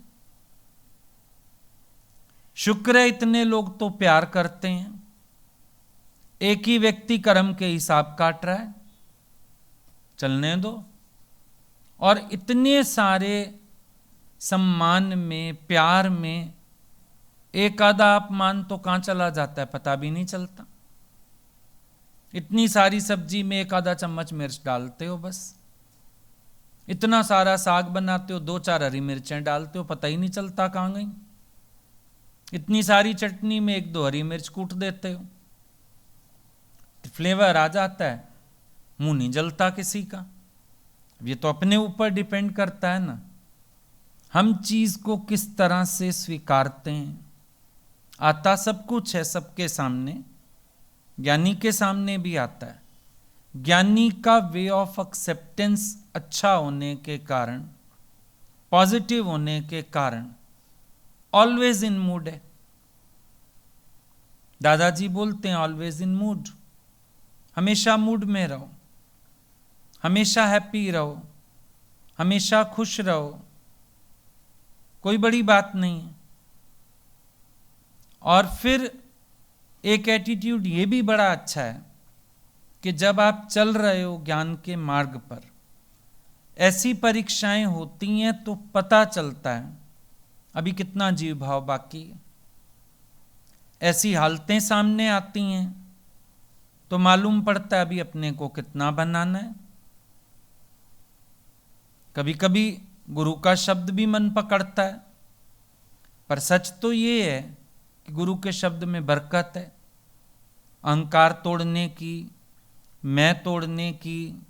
शुक्र है इतने लोग तो प्यार करते हैं। एक ही व्यक्ति कर्म के हिसाब काट रहा है, चलने दो। और इतने सारे सम्मान में, प्यार में एक आधा अपमान तो कहां चला जाता है पता भी नहीं चलता। इतनी सारी सब्जी में एक आधा चम्मच मिर्च डालते हो बस। इतना सारा साग बनाते हो, 2-4 हरी मिर्चें डालते हो, पता ही नहीं चलता कहां गई। इतनी सारी चटनी में 1-2 हरी मिर्च कूट देते हो, फ्लेवर आ जाता है, मुंह नहीं जलता किसी का। ये तो अपने ऊपर डिपेंड करता है ना। हम चीज को किस तरह से स्वीकारते हैं। आता सब कुछ है सबके सामने, ज्ञानी के सामने भी आता है। ज्ञानी का वे ऑफ एक्सेप्टेंस अच्छा होने के कारण, पॉजिटिव होने के कारण ऑलवेज इन मूड है। दादाजी बोलते हैं ऑलवेज इन मूड, हमेशा मूड में रहो, हमेशा हैप्पी रहो, हमेशा खुश रहो, कोई बड़ी बात नहीं है। और फिर एक एटीट्यूड ये भी बड़ा अच्छा है कि जब आप चल रहे हो ज्ञान के मार्ग पर, ऐसी परीक्षाएं होती हैं तो पता चलता है अभी कितना जीव भाव बाकी है। ऐसी हालतें सामने आती हैं तो मालूम पड़ता है अभी अपने को कितना बनाना है। कभी कभी गुरु का शब्द भी मन पकड़ता है, पर सच तो ये है कि गुरु के शब्द में बरकत है। अहंकार तोड़ने की, मैं तोड़ने की,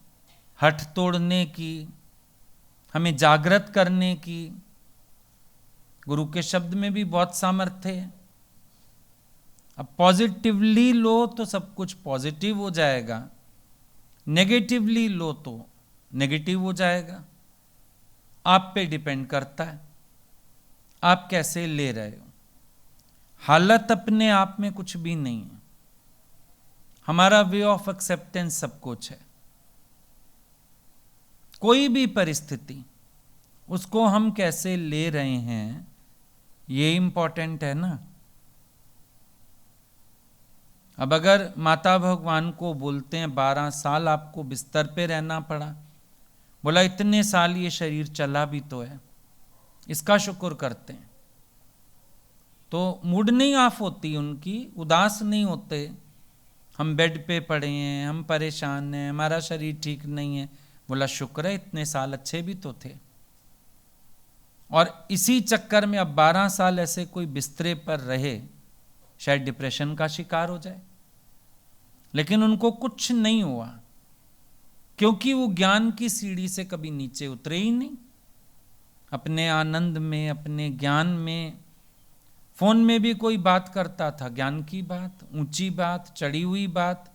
हठ तोड़ने की, हमें जागृत करने की गुरु के शब्द में भी बहुत सामर्थ्य है। अब पॉजिटिवली लो तो सब कुछ पॉजिटिव हो जाएगा, नेगेटिवली लो तो नेगेटिव हो जाएगा। आप पे डिपेंड करता है आप कैसे ले रहे हो। हालत अपने आप में कुछ भी नहीं है, हमारा वे ऑफ एक्सेप्टेंस सब कुछ है। कोई भी परिस्थिति उसको हम कैसे ले रहे हैं ये इंपॉर्टेंट है ना। अब अगर माता भगवान को बोलते हैं 12 साल आपको बिस्तर पे रहना पड़ा, बोला इतने साल ये शरीर चला भी तो है, इसका शुक्र करते हैं, तो मूड नहीं ऑफ होती उनकी, उदास नहीं होते। हम बेड पे पड़े हैं, हम परेशान हैं, हमारा शरीर ठीक नहीं है, बोला शुक्र है इतने साल अच्छे भी तो थे। और इसी चक्कर में अब 12 साल ऐसे कोई बिस्तरे पर रहे, शायद डिप्रेशन का शिकार हो जाए, लेकिन उनको कुछ नहीं हुआ क्योंकि वो ज्ञान की सीढ़ी से कभी नीचे उतरे ही नहीं। अपने आनंद में, अपने ज्ञान में, फोन में भी कोई बात करता था ज्ञान की बात, ऊंची बात, चढ़ी हुई बात,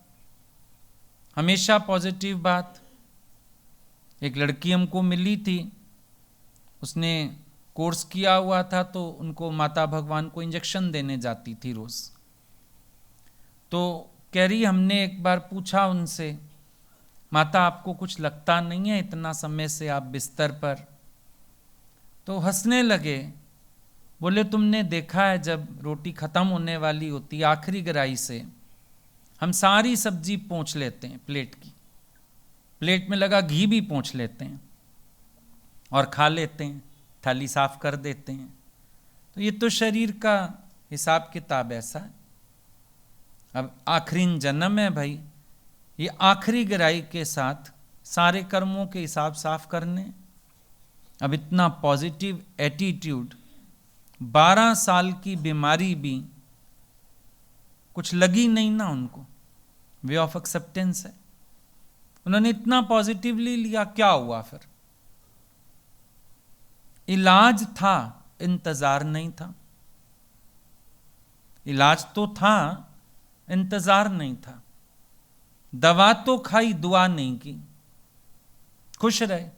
हमेशा पॉजिटिव बात। एक लड़की हमको मिली थी, उसने कोर्स किया हुआ था तो उनको माता भगवान को इंजेक्शन देने जाती थी रोज। तो कह रही हमने एक बार पूछा उनसे, माता आपको कुछ लगता नहीं है इतना समय से आप बिस्तर पर? तो हंसने लगे, बोले तुमने देखा है जब रोटी खत्म होने वाली होती आखिरी गिराई से हम सारी सब्जी पोंछ लेते हैं प्लेट की, प्लेट में लगा घी भी पोंछ लेते हैं और खा लेते हैं, थाली साफ कर देते हैं। तो ये तो शरीर का हिसाब किताब ऐसा है। अब आखिरी जन्म है भाई, ये आखिरी गिराई के साथ सारे कर्मों के हिसाब साफ करने। अब इतना पॉजिटिव एटीट्यूड, 12 साल की बीमारी भी कुछ लगी नहीं ना उनको, वे ऑफ एक्सेप्टेंस है। उन्होंने इतना पॉजिटिवली लिया, क्या हुआ फिर? इलाज था, इंतजार नहीं था। इलाज तो था, इंतजार नहीं था। दवा तो खाई, दुआ नहीं की, खुश रहे।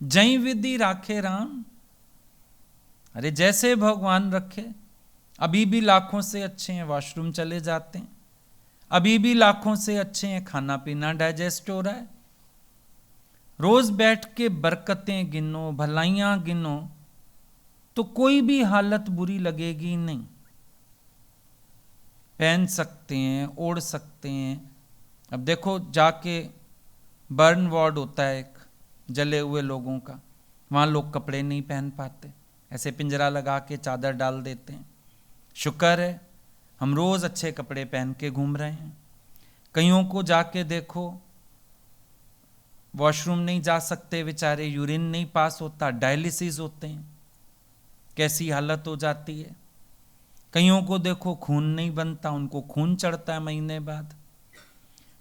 जय विधि राखे राम, अरे जैसे भगवान रखे। अभी भी लाखों से अच्छे हैं वॉशरूम चले जाते हैं, अभी भी लाखों से अच्छे हैं खाना पीना डाइजेस्ट हो रहा है। रोज बैठ के बरकतें गिनो, भलाइयां गिनो, तो कोई भी हालत बुरी लगेगी नहीं। पहन सकते हैं, ओढ़ सकते हैं। अब देखो जाके बर्न वार्ड होता है एक, जले हुए लोगों का, वहाँ लोग कपड़े नहीं पहन पाते, ऐसे पिंजरा लगा के चादर डाल देते हैं। शुक्र है हम रोज़ अच्छे कपड़े पहन के घूम रहे हैं। कईयों को जाके देखो वॉशरूम नहीं जा सकते बेचारे, यूरिन नहीं पास होता, डायलिसिस होते हैं, कैसी हालत हो जाती है। कईयों को देखो खून नहीं बनता, उनको खून चढ़ता है महीने बाद।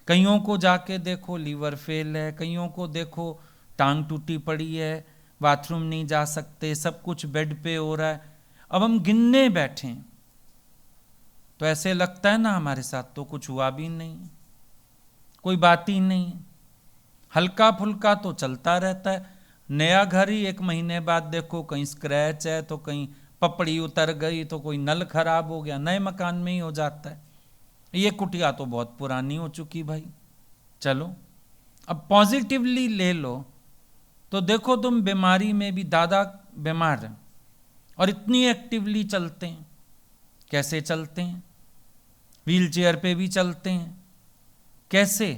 कईयों को जाके देखो लीवर फेल है, कईयों को देखो टांग टूटी पड़ी है, बाथरूम नहीं जा सकते, सब कुछ बेड पे हो रहा है, अब हम गिनने बैठे तो ऐसे लगता है ना हमारे साथ तो कुछ हुआ भी नहीं, कोई बात ही नहीं, हल्का फुल्का तो चलता रहता है। नया घर ही 1 महीने बाद देखो कहीं स्क्रैच है तो कहीं पपड़ी उतर गई तो कोई नल खराब हो गया, नए मकान में ही हो जाता है। ये कुटिया तो बहुत पुरानी हो चुकी भाई। चलो अब पॉजिटिवली ले लो तो देखो तुम बीमारी में भी दादा बीमार हैं और इतनी एक्टिवली चलते हैं। कैसे चलते हैं? व्हील चेयर पे भी चलते हैं। कैसे?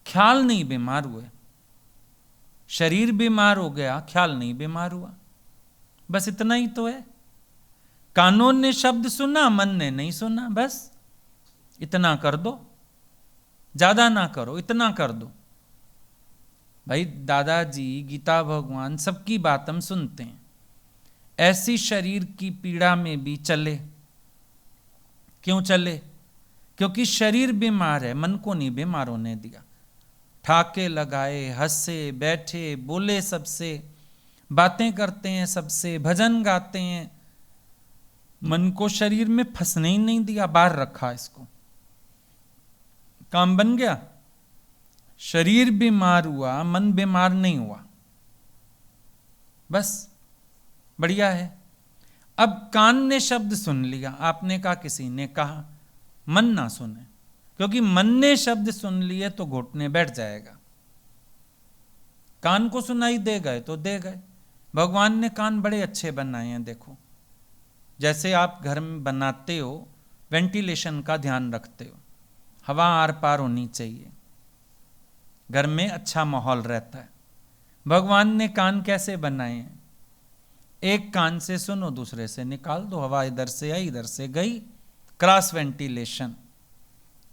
ख्याल नहीं बीमार हुए, शरीर बीमार हो गया, ख्याल नहीं बीमार हुआ, बस इतना ही तो है। कानों ने शब्द सुना, मन ने नहीं सुना, बस इतना कर दो, ज्यादा ना करो, इतना कर दो। भाई दादाजी, गीता भगवान, सबकी बात हम सुनते हैं। ऐसी शरीर की पीड़ा में भी चले। क्यों चले? क्योंकि शरीर बीमार है, मन को नहीं बीमार होने दिया। ठाके लगाए, हंसे, बैठे, बोले सबसे, बातें करते हैं सबसे, भजन गाते हैं, मन को शरीर में फंसने ही नहीं दिया, बाहर रखा इसको। काम बन गया। शरीर बीमार हुआ, मन बीमार नहीं हुआ, बस बढ़िया है। अब कान ने शब्द सुन लिया, आपने कहा, किसी ने कहा, मन ना सुने, क्योंकि मन ने शब्द सुन लिए तो घुटने बैठ जाएगा। कान को सुनाई दे गए तो दे गए। भगवान ने कान बड़े अच्छे बनाए हैं। देखो जैसे आप घर में बनाते हो, वेंटिलेशन का ध्यान रखते हो, हवा आर पार होनी चाहिए, घर में अच्छा माहौल रहता है। भगवान ने कान कैसे बनाए हैं? एक कान से सुनो, दूसरे से निकाल दो, हवा इधर से आई इधर से गई, क्रॉस वेंटिलेशन।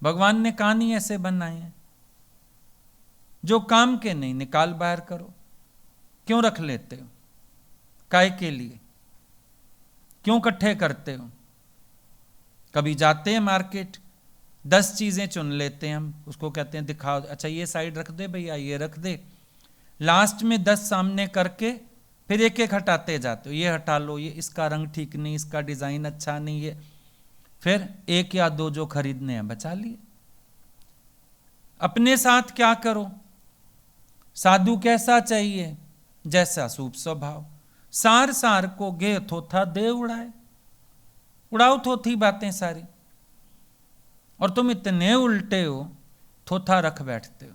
भगवान ने कान ही ऐसे बनाए हैं। जो काम के नहीं, निकाल बाहर करो। क्यों रख लेते हो? काय के लिए? क्यों इकट्ठे करते हो? कभी जाते हैं मार्केट, 10 चीजें चुन लेते हैं हम, उसको कहते हैं दिखाओ, अच्छा ये साइड रख दे भैया, ये रख दे। लास्ट में 10 सामने करके फिर एक एक हटाते जाते हो, ये हटा लो, ये इसका रंग ठीक नहीं, इसका डिजाइन अच्छा नहीं है, फिर 1 या 2 जो खरीदने हैं बचा लिए। अपने साथ क्या करो? साधु कैसा चाहिए? जैसा सूप स्वभाव। सार सार को गे थोथा दे उड़ाए। उड़ाओ थोथी बातें सारी। और तुम इतने उल्टे हो, थोथा रख बैठते हो।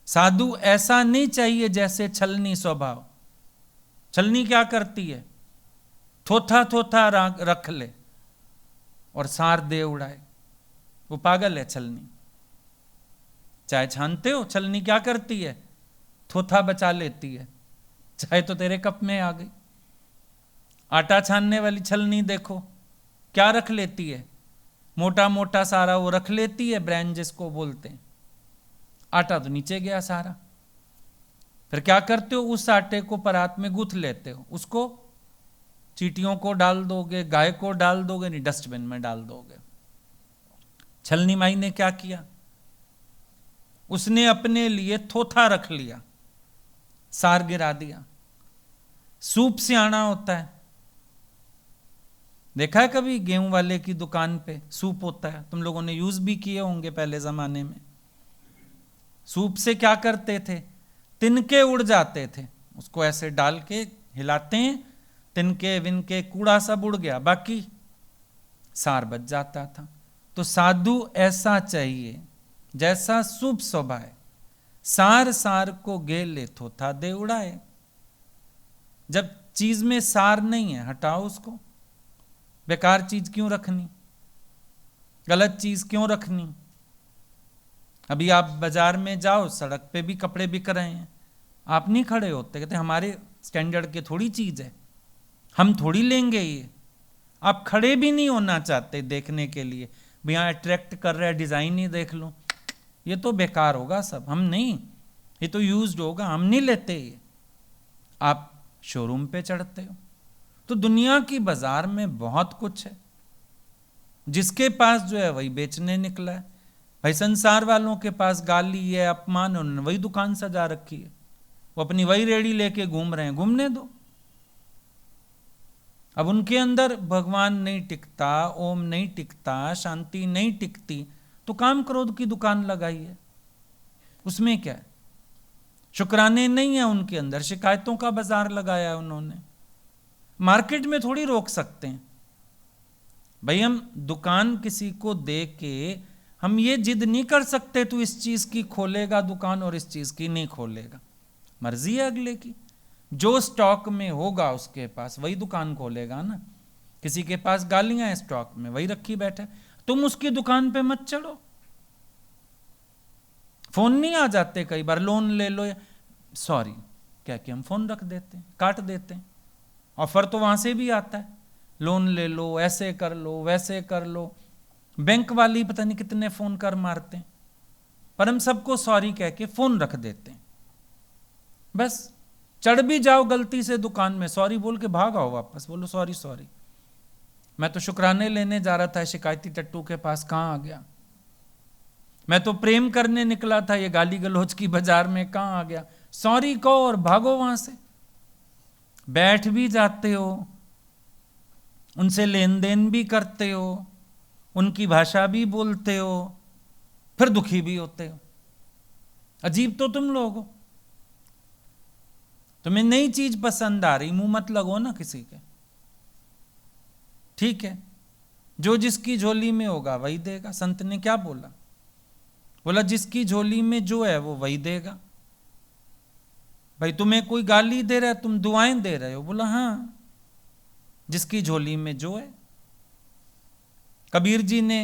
साधु ऐसा नहीं चाहिए जैसे छलनी स्वभाव। छलनी क्या करती है? थोथा थोथा रख ले और सार दे उड़ाए। वो पागल है छलनी। चाय छानते हो, छलनी क्या करती है? थोथा बचा लेती है, चाय तो तेरे कप में आ गई। आटा छानने वाली छलनी देखो क्या रख लेती है? मोटा मोटा सारा वो रख लेती है, ब्रैन जिसको बोलते हैं। आटा तो नीचे गया सारा। फिर क्या करते हो? उस आटे को परात में गूंथ लेते हो, उसको चींटियों को डाल दोगे, गाय को डाल दोगे, नहीं डस्टबिन में डाल दोगे। छलनी माई ने क्या किया? उसने अपने लिए थोथा रख लिया, सार गिरा दिया। सूप सियाना होता है, देखा है कभी? गेहूं वाले की दुकान पे सूप होता है, तुम लोगों ने यूज भी किए होंगे पहले जमाने में। सूप से क्या करते थे? तिनके उड़ जाते थे, उसको ऐसे डाल के हिलाते हैं, तिनके विनके कूड़ा सब उड़ गया, बाकी सार बच जाता था। तो साधु ऐसा चाहिए जैसा सूप स्वभाव, सार सार को गेले थोथा दे उड़ाए। जब चीज में सार नहीं है, हटाओ उसको। बेकार चीज क्यों रखनी? गलत चीज क्यों रखनी? अभी आप बाजार में जाओ, सड़क पे भी कपड़े बिक रहे हैं, आप नहीं खड़े होते, कहते हमारे स्टैंडर्ड के थोड़ी चीज है, हम थोड़ी लेंगे ये। आप खड़े भी नहीं होना चाहते देखने के लिए, भैया अट्रैक्ट कर रहा है, डिजाइन ही देख लो, ये तो बेकार होगा सब, हम नहीं, ये तो यूज्ड होगा, हम नहीं लेते ये। आप शोरूम पे चढ़ते हो। तो दुनिया की बाजार में बहुत कुछ है, जिसके पास जो है वही बेचने निकला है। भाई संसार वालों के पास गाली है, अपमान है, उन्होंने वही दुकान सजा रखी है, वो अपनी वही रेड़ी लेके घूम रहे हैं, घूमने दो। अब उनके अंदर भगवान नहीं टिकता, ओम नहीं टिकता, शांति नहीं टिकती, तो काम क्रोध की दुकान लगाई है, उसमें क्या है? शुक्राने नहीं है उनके अंदर, शिकायतों का बाजार लगाया है उन्होंने। मार्केट में थोड़ी रोक सकते हैं भाई, हम दुकान किसी को दे के हम ये जिद नहीं कर सकते तू इस चीज की खोलेगा दुकान और इस चीज की नहीं खोलेगा, मर्जी है अगले की। जो स्टॉक में होगा उसके पास वही दुकान खोलेगा ना। किसी के पास गालियां हैं स्टॉक में, वही रखी बैठे, तुम उसकी दुकान पे मत चढ़ो। फोन नहीं आ जाते कई बार, लोन ले लो, सॉरी क्या कि हम फोन रख देते हैं, काट देते हैं। ऑफर तो वहां से भी आता है, लोन ले लो, ऐसे कर लो, वैसे कर लो। बैंक वाली पता नहीं कितने फोन कर मारते हैं, पर हम सबको सॉरी कह के फोन रख देते हैं। बस चढ़ भी जाओ गलती से दुकान में, सॉरी बोल के भाग आओ वापस, बोलो सॉरी सॉरी, मैं तो शुक्राने लेने जा रहा था, शिकायती टट्टू के पास कहां आ गया। मैं तो प्रेम करने निकला था, ये गाली गलौज की बाजार में कहां आ गया। सॉरी कहो और भागो वहां से। बैठ भी जाते हो, उनसे लेन देन भी करते हो, उनकी भाषा भी बोलते हो, फिर दुखी भी होते हो। अजीब तो तुम लोग हो। तुम्हें नई चीज पसंद आ रही, मुंह मत लगो ना किसी के, ठीक है? जो जिसकी झोली में होगा वही देगा। संत ने क्या बोला? बोला जिसकी झोली में जो है वो वही देगा। भाई तुम्हें कोई गाली दे रहा है, तुम दुआएं दे रहे हो, बोला हाँ, जिसकी झोली में जो है। कबीर जी ने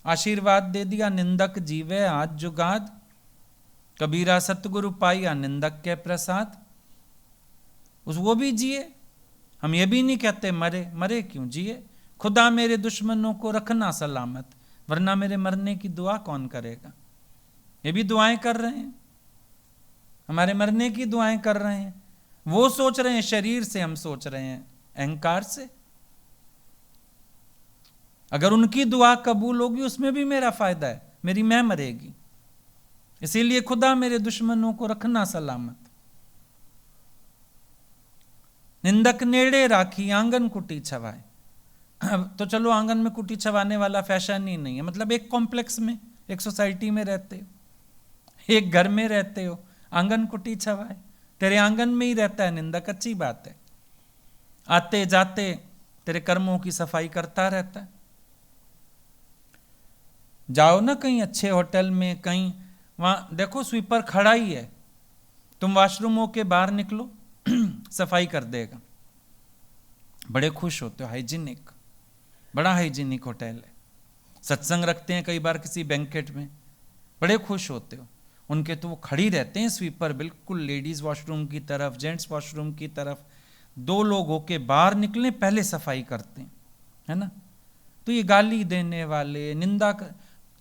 आशीर्वाद दे दिया, निंदक जीवे आज जुगाद, कबीरा सतगुरु पाइया निंदक के प्रसाद। वो भी जिए, हम ये भी नहीं कहते मरे, मरे क्यों, जिए। खुदा मेरे दुश्मनों को रखना सलामत, वरना मेरे मरने की दुआ कौन करेगा। ये भी दुआएं कर रहे हैं, हमारे मरने की दुआएं कर रहे हैं। वो सोच रहे हैं शरीर से, हम सोच रहे हैं अहंकार से। अगर उनकी दुआ कबूल होगी उसमें भी मेरा फायदा है, मेरी मैं मरेगी। इसीलिए खुदा मेरे दुश्मनों को रखना सलामत। निंदक नेड़े राखी आंगन कुटी छवाए। तो चलो आंगन में कुटी छवाने वाला फैशन ही नहीं है, मतलब एक कॉम्प्लेक्स में, एक सोसाइटी में रहते हो, एक घर में रहते हो, आंगन कुटी छवाए, तेरे आंगन में ही रहता है निंदक, अच्छी बात है। आते जाते तेरे कर्मों की सफाई करता रहता है। जाओ ना कहीं अच्छे होटल में, कहीं वहां देखो स्वीपर खड़ा ही है, तुम वॉशरूम होके बाहर निकलो सफाई कर देगा, बड़े खुश होते हो। हाइजीनिक, बड़ा हाइजीनिक होटल है। सत्संग रखते हैं कई बार किसी बैंकेट में, बड़े खुश होते हो। उनके तो वो खड़ी रहते हैं स्वीपर, बिल्कुल लेडीज वॉशरूम की तरफ, जेंट्स वॉशरूम की तरफ। दो लोग होके बाहर निकले पहले सफाई करते हैं, है ना। तो ये गाली देने वाले, निंदा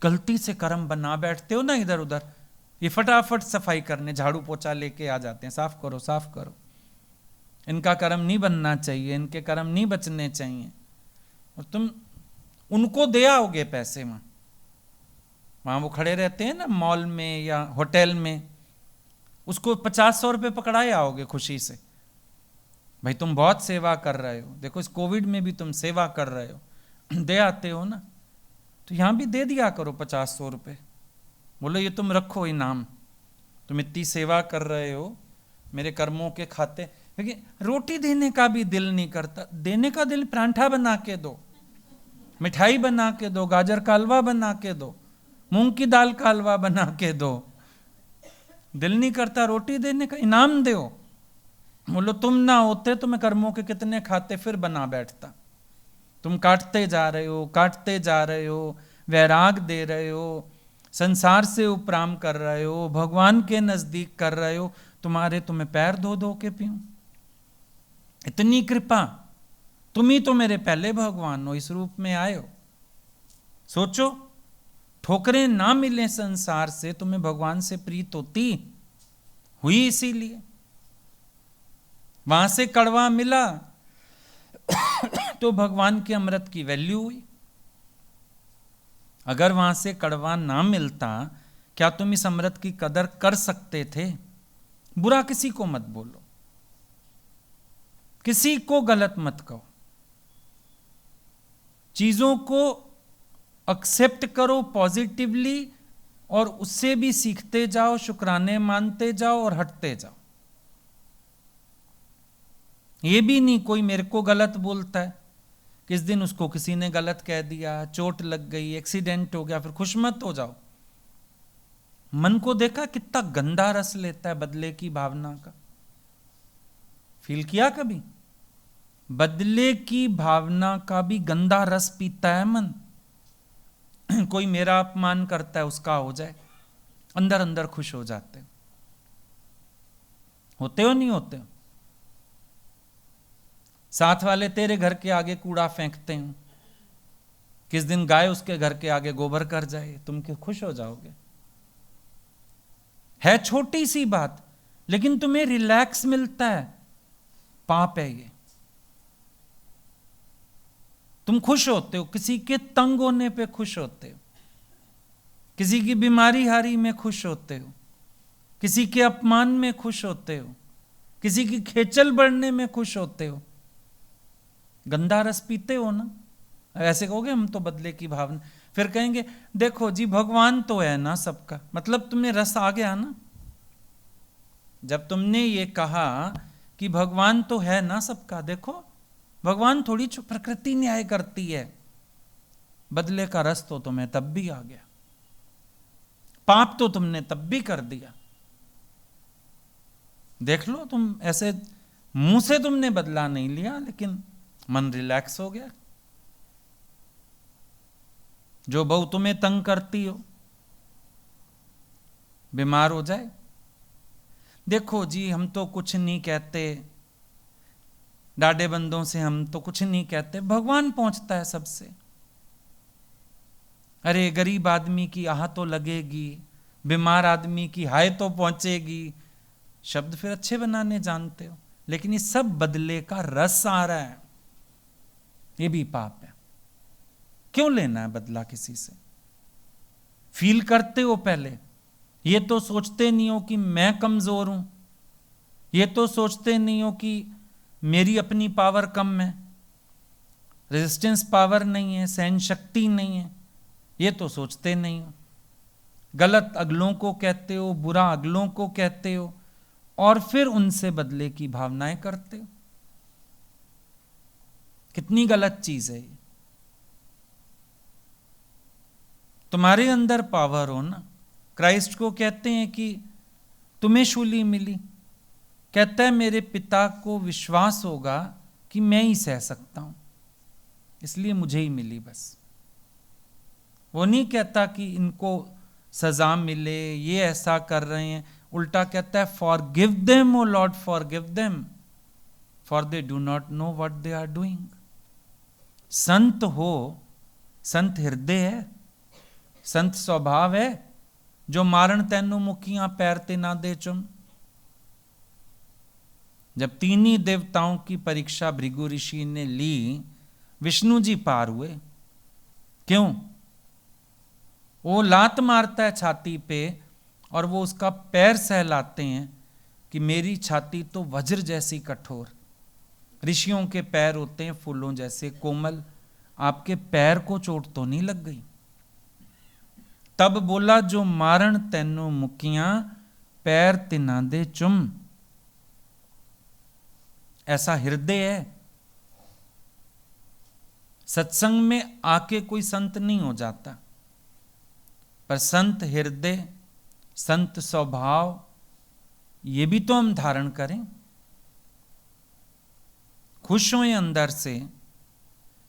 गलती से कर्म बना बैठते हो ना इधर उधर, ये फटाफट सफाई करने झाड़ू पोछा लेके आ जाते हैं, साफ करो साफ करो। इनका कर्म नहीं बनना चाहिए, इनके कर्म नहीं बचने चाहिए। और तुम उनको दे आओगे पैसे, वहां वो खड़े रहते हैं ना मॉल में या होटल में, उसको 50-100 रुपये पकड़ाए आओगे खुशी से। भाई तुम बहुत सेवा कर रहे हो, देखो इस कोविड में भी तुम सेवा कर रहे हो, दे आते हो ना, तो यहां भी दे दिया करो 50-100 रुपये। बोलो ये तुम रखो इनाम, तुम इतनी सेवा कर रहे हो, मेरे कर्मों के खाते। लेकिन रोटी देने का भी दिल नहीं करता, देने का दिल परांठा बना के दो, मिठाई बना के दो, गाजर का हलवा बना के दो, मूंग की दाल का हलवा बना के दो। दिल नहीं करता रोटी देने का, इनाम दो। बोलो तुम ना होते तो मैं कर्मों के कितने खाते फिर बना बैठता। तुम काटते जा रहे हो, काटते जा रहे हो, वैराग दे रहे हो, संसार से उपराम कर रहे हो, भगवान के नजदीक कर रहे हो। तुम्हें पैर धो धो के पीऊं, इतनी कृपा। तुम ही तो मेरे पहले भगवान हो, इस रूप में आए हो। सोचो, ठोकरें ना मिले संसार से, तुम्हें भगवान से प्रीत होती हुई, इसीलिए वहां से कड़वा मिला तो भगवान के अमृत की वैल्यू हुई। अगर वहां से कड़वा ना मिलता, क्या तुम इस अमृत की कदर कर सकते थे? बुरा किसी को मत बोलो, किसी को गलत मत कहो, चीजों को एक्सेप्ट करो पॉजिटिवली और उससे भी सीखते जाओ, शुक्राने मानते जाओ और हटते जाओ। ये भी नहीं कोई मेरे को गलत बोलता है, किस दिन उसको किसी ने गलत कह दिया, चोट लग गई, एक्सीडेंट हो गया, फिर खुश मत हो जाओ। मन को देखा कितना गंदा रस लेता है बदले की भावना का। फील किया कभी? बदले की भावना का भी गंदा रस पीता है मन। कोई मेरा अपमान करता है, उसका हो जाए, अंदर अंदर खुश हो जाते होते हो नहीं होते हो? साथ वाले तेरे घर के आगे कूड़ा फेंकते हो, किस दिन गाय उसके घर के आगे गोबर कर जाए, तुम क्यों खुश हो जाओगे? है छोटी सी बात, लेकिन तुम्हें रिलैक्स मिलता है। पाप है ये। तुम खुश होते हो, किसी के तंग होने पे खुश होते हो, किसी की बीमारी हारी में खुश होते हो, किसी के अपमान में खुश होते हो, किसी की खेचल बढ़ने में खुश होते हो। गंदा रस पीते हो ना। ऐसे कहोगे हम तो बदले की भावना, फिर कहेंगे देखो जी भगवान तो है ना सबका, मतलब तुम्हें रस आ गया ना। जब तुमने ये कहा कि भगवान तो है ना सबका, देखो भगवान थोड़ी प्रकृति न्याय करती है, बदले का रस तो तुम्हें तब भी आ गया, पाप तो तुमने तब भी कर दिया। देख लो, तुम ऐसे मुंह से तुमने बदला नहीं लिया, लेकिन मन रिलैक्स हो गया। जो बहू तुम्हें तंग करती हो, बीमार हो जाए, देखो जी हम तो कुछ नहीं कहते, डाडे बंदों से हम तो कुछ नहीं कहते, भगवान पहुंचता है सबसे। अरे गरीब आदमी की आह तो लगेगी, बीमार आदमी की हाय तो पहुंचेगी। शब्द फिर अच्छे बनाने जानते हो, लेकिन ये सब बदले का रस आ रहा है, ये भी पाप है। क्यों लेना है बदला किसी से? फील करते हो पहले, ये तो सोचते नहीं हो कि मैं कमजोर हूं, ये तो सोचते नहीं हो कि मेरी अपनी पावर कम है, रेजिस्टेंस पावर नहीं है, सहन शक्ति नहीं है, ये तो सोचते नहीं हो। गलत अगलों को कहते हो, बुरा अगलों को कहते हो, और फिर उनसे बदले की भावनाएं करते हो। कितनी गलत चीज है ये। तुम्हारे अंदर पावर हो ना। क्राइस्ट को कहते हैं कि तुम्हें शूली मिली, कहता है मेरे पिता को विश्वास होगा कि मैं ही सह सकता हूं, इसलिए मुझे ही मिली बस। वो नहीं कहता कि इनको सजा मिले, ये ऐसा कर रहे हैं, उल्टा कहता है forgive them O Lord, forgive them for they do not know what they are doing. संत हो, संत हृदय है, संत स्वभाव है, जो मारण तैनु मुखियां पैर ते ना दे चुम। जब तीन ही देवताओं की परीक्षा भृगु ऋषि ने ली, विष्णु जी पार हुए। क्यों? वो लात मारता है छाती पे और वो उसका पैर सहलाते हैं कि मेरी छाती तो वज्र जैसी कठोर, ऋषियों के पैर होते हैं फूलों जैसे कोमल, आपके पैर को चोट तो नहीं लग गई? तब बोला जो मारण तैनो मुकियां पैर तिना दे चुम। ऐसा हृदय है। सत्संग में आके कोई संत नहीं हो जाता, पर संत हृदय, संत स्वभाव, ये भी तो हम धारण करें। खुश हों अंदर से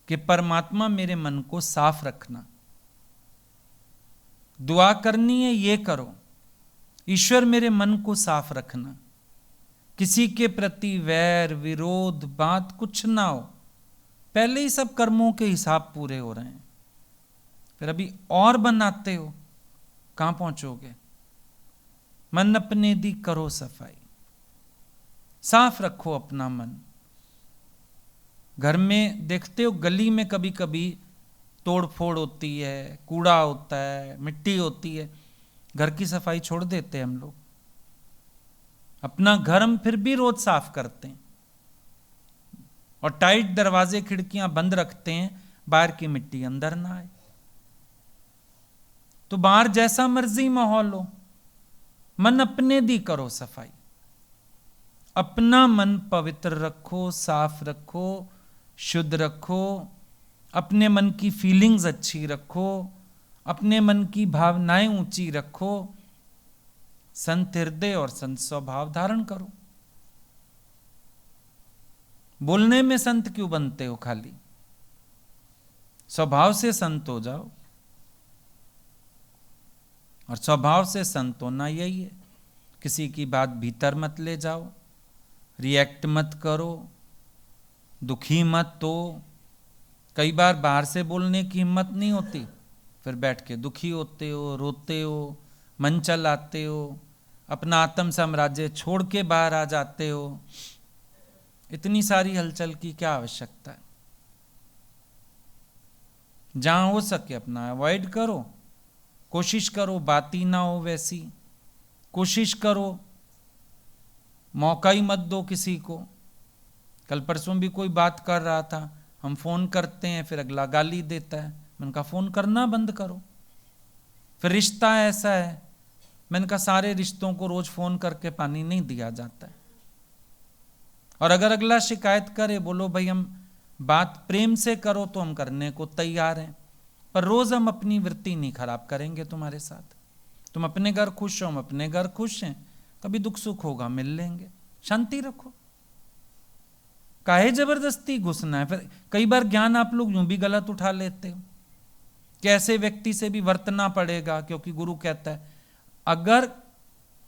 कि परमात्मा मेरे मन को साफ रखना। दुआ करनी है ये करो, ईश्वर मेरे मन को साफ रखना, किसी के प्रति वैर विरोध बात कुछ ना हो। पहले ही सब कर्मों के हिसाब पूरे हो रहे हैं, फिर अभी और बनाते हो, कहां पहुंचोगे? मन अपने दी करो सफाई, साफ रखो अपना मन। घर में देखते हो गली में कभी कभी तोड़ फोड़ होती है, कूड़ा होता है, मिट्टी होती है, घर की सफाई छोड़ देते हैं हम लोग। अपना घर हम फिर भी रोज साफ करते हैं और टाइट दरवाजे खिड़कियां बंद रखते हैं, बाहर की मिट्टी अंदर ना आए। तो बाहर जैसा मर्जी माहौल हो, मन अपने दी करो सफाई, अपना मन पवित्र रखो, साफ रखो, शुद्ध रखो, अपने मन की फीलिंग्स अच्छी रखो, अपने मन की भावनाएं ऊंची रखो, संत हृदय और संत स्वभाव धारण करो। बोलने में संत क्यों बनते हो खाली? स्वभाव से संत हो जाओ। और स्वभाव से संत होना यही है, किसी की बात भीतर मत ले जाओ, रिएक्ट मत करो, दुखी मत हो। कई बार बाहर से बोलने की हिम्मत नहीं होती, फिर बैठ के दुखी होते हो, रोते हो, मन चलाते हो, अपना आत्म साम्राज्य छोड़ के बाहर आ जाते हो। इतनी सारी हलचल की क्या आवश्यकता है? जहां हो सके अपना अवॉइड करो, कोशिश करो बात ही ना हो वैसी, कोशिश करो मौका ही मत दो किसी को। कल परसों भी कोई बात कर रहा था, हम फोन करते हैं फिर अगला गाली देता है, मैंने कहा फोन करना बंद करो। फिर रिश्ता ऐसा है, मैंने कहा सारे रिश्तों को रोज फोन करके पानी नहीं दिया जाता है। और अगर अगला शिकायत करे, बोलो भाई हम बात प्रेम से करो तो हम करने को तैयार हैं, पर रोज हम अपनी वृत्ति नहीं खराब करेंगे तुम्हारे साथ। तुम अपने घर खुश हो, हम अपने घर खुश हैं, कभी दुख सुख होगा मिल लेंगे, शांति रखो। काहे जबरदस्ती घुसना है? फिर कई बार ज्ञान आप लोग यूं भी गलत उठा लेते हो कि ऐसे व्यक्ति से भी वर्तना पड़ेगा, क्योंकि गुरु कहता है अगर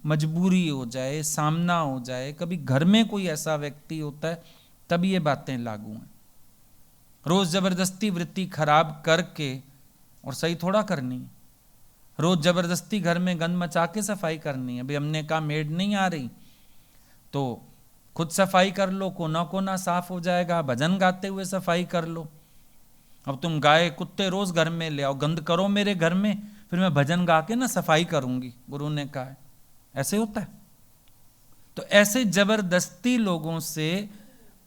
मजबूरी हो जाए, सामना हो जाए, कभी घर में कोई ऐसा व्यक्ति होता है तब ये बातें लागू हैं। रोज जबरदस्ती वृत्ति खराब करके, और सही थोड़ा करनी है, रोज जबरदस्ती घर में गंद मचा के सफाई करनी है। भाई हमने कहा मेड नहीं आ रही तो खुद सफाई कर लो, कोना कोना साफ हो जाएगा, भजन गाते हुए सफाई कर लो। अब तुम गाय कुत्ते रोज घर में ले आओ, गंद करो मेरे घर में, फिर मैं भजन गा के ना सफाई करूंगी, गुरु ने कहा है। ऐसे होता है? तो ऐसे जबरदस्ती लोगों से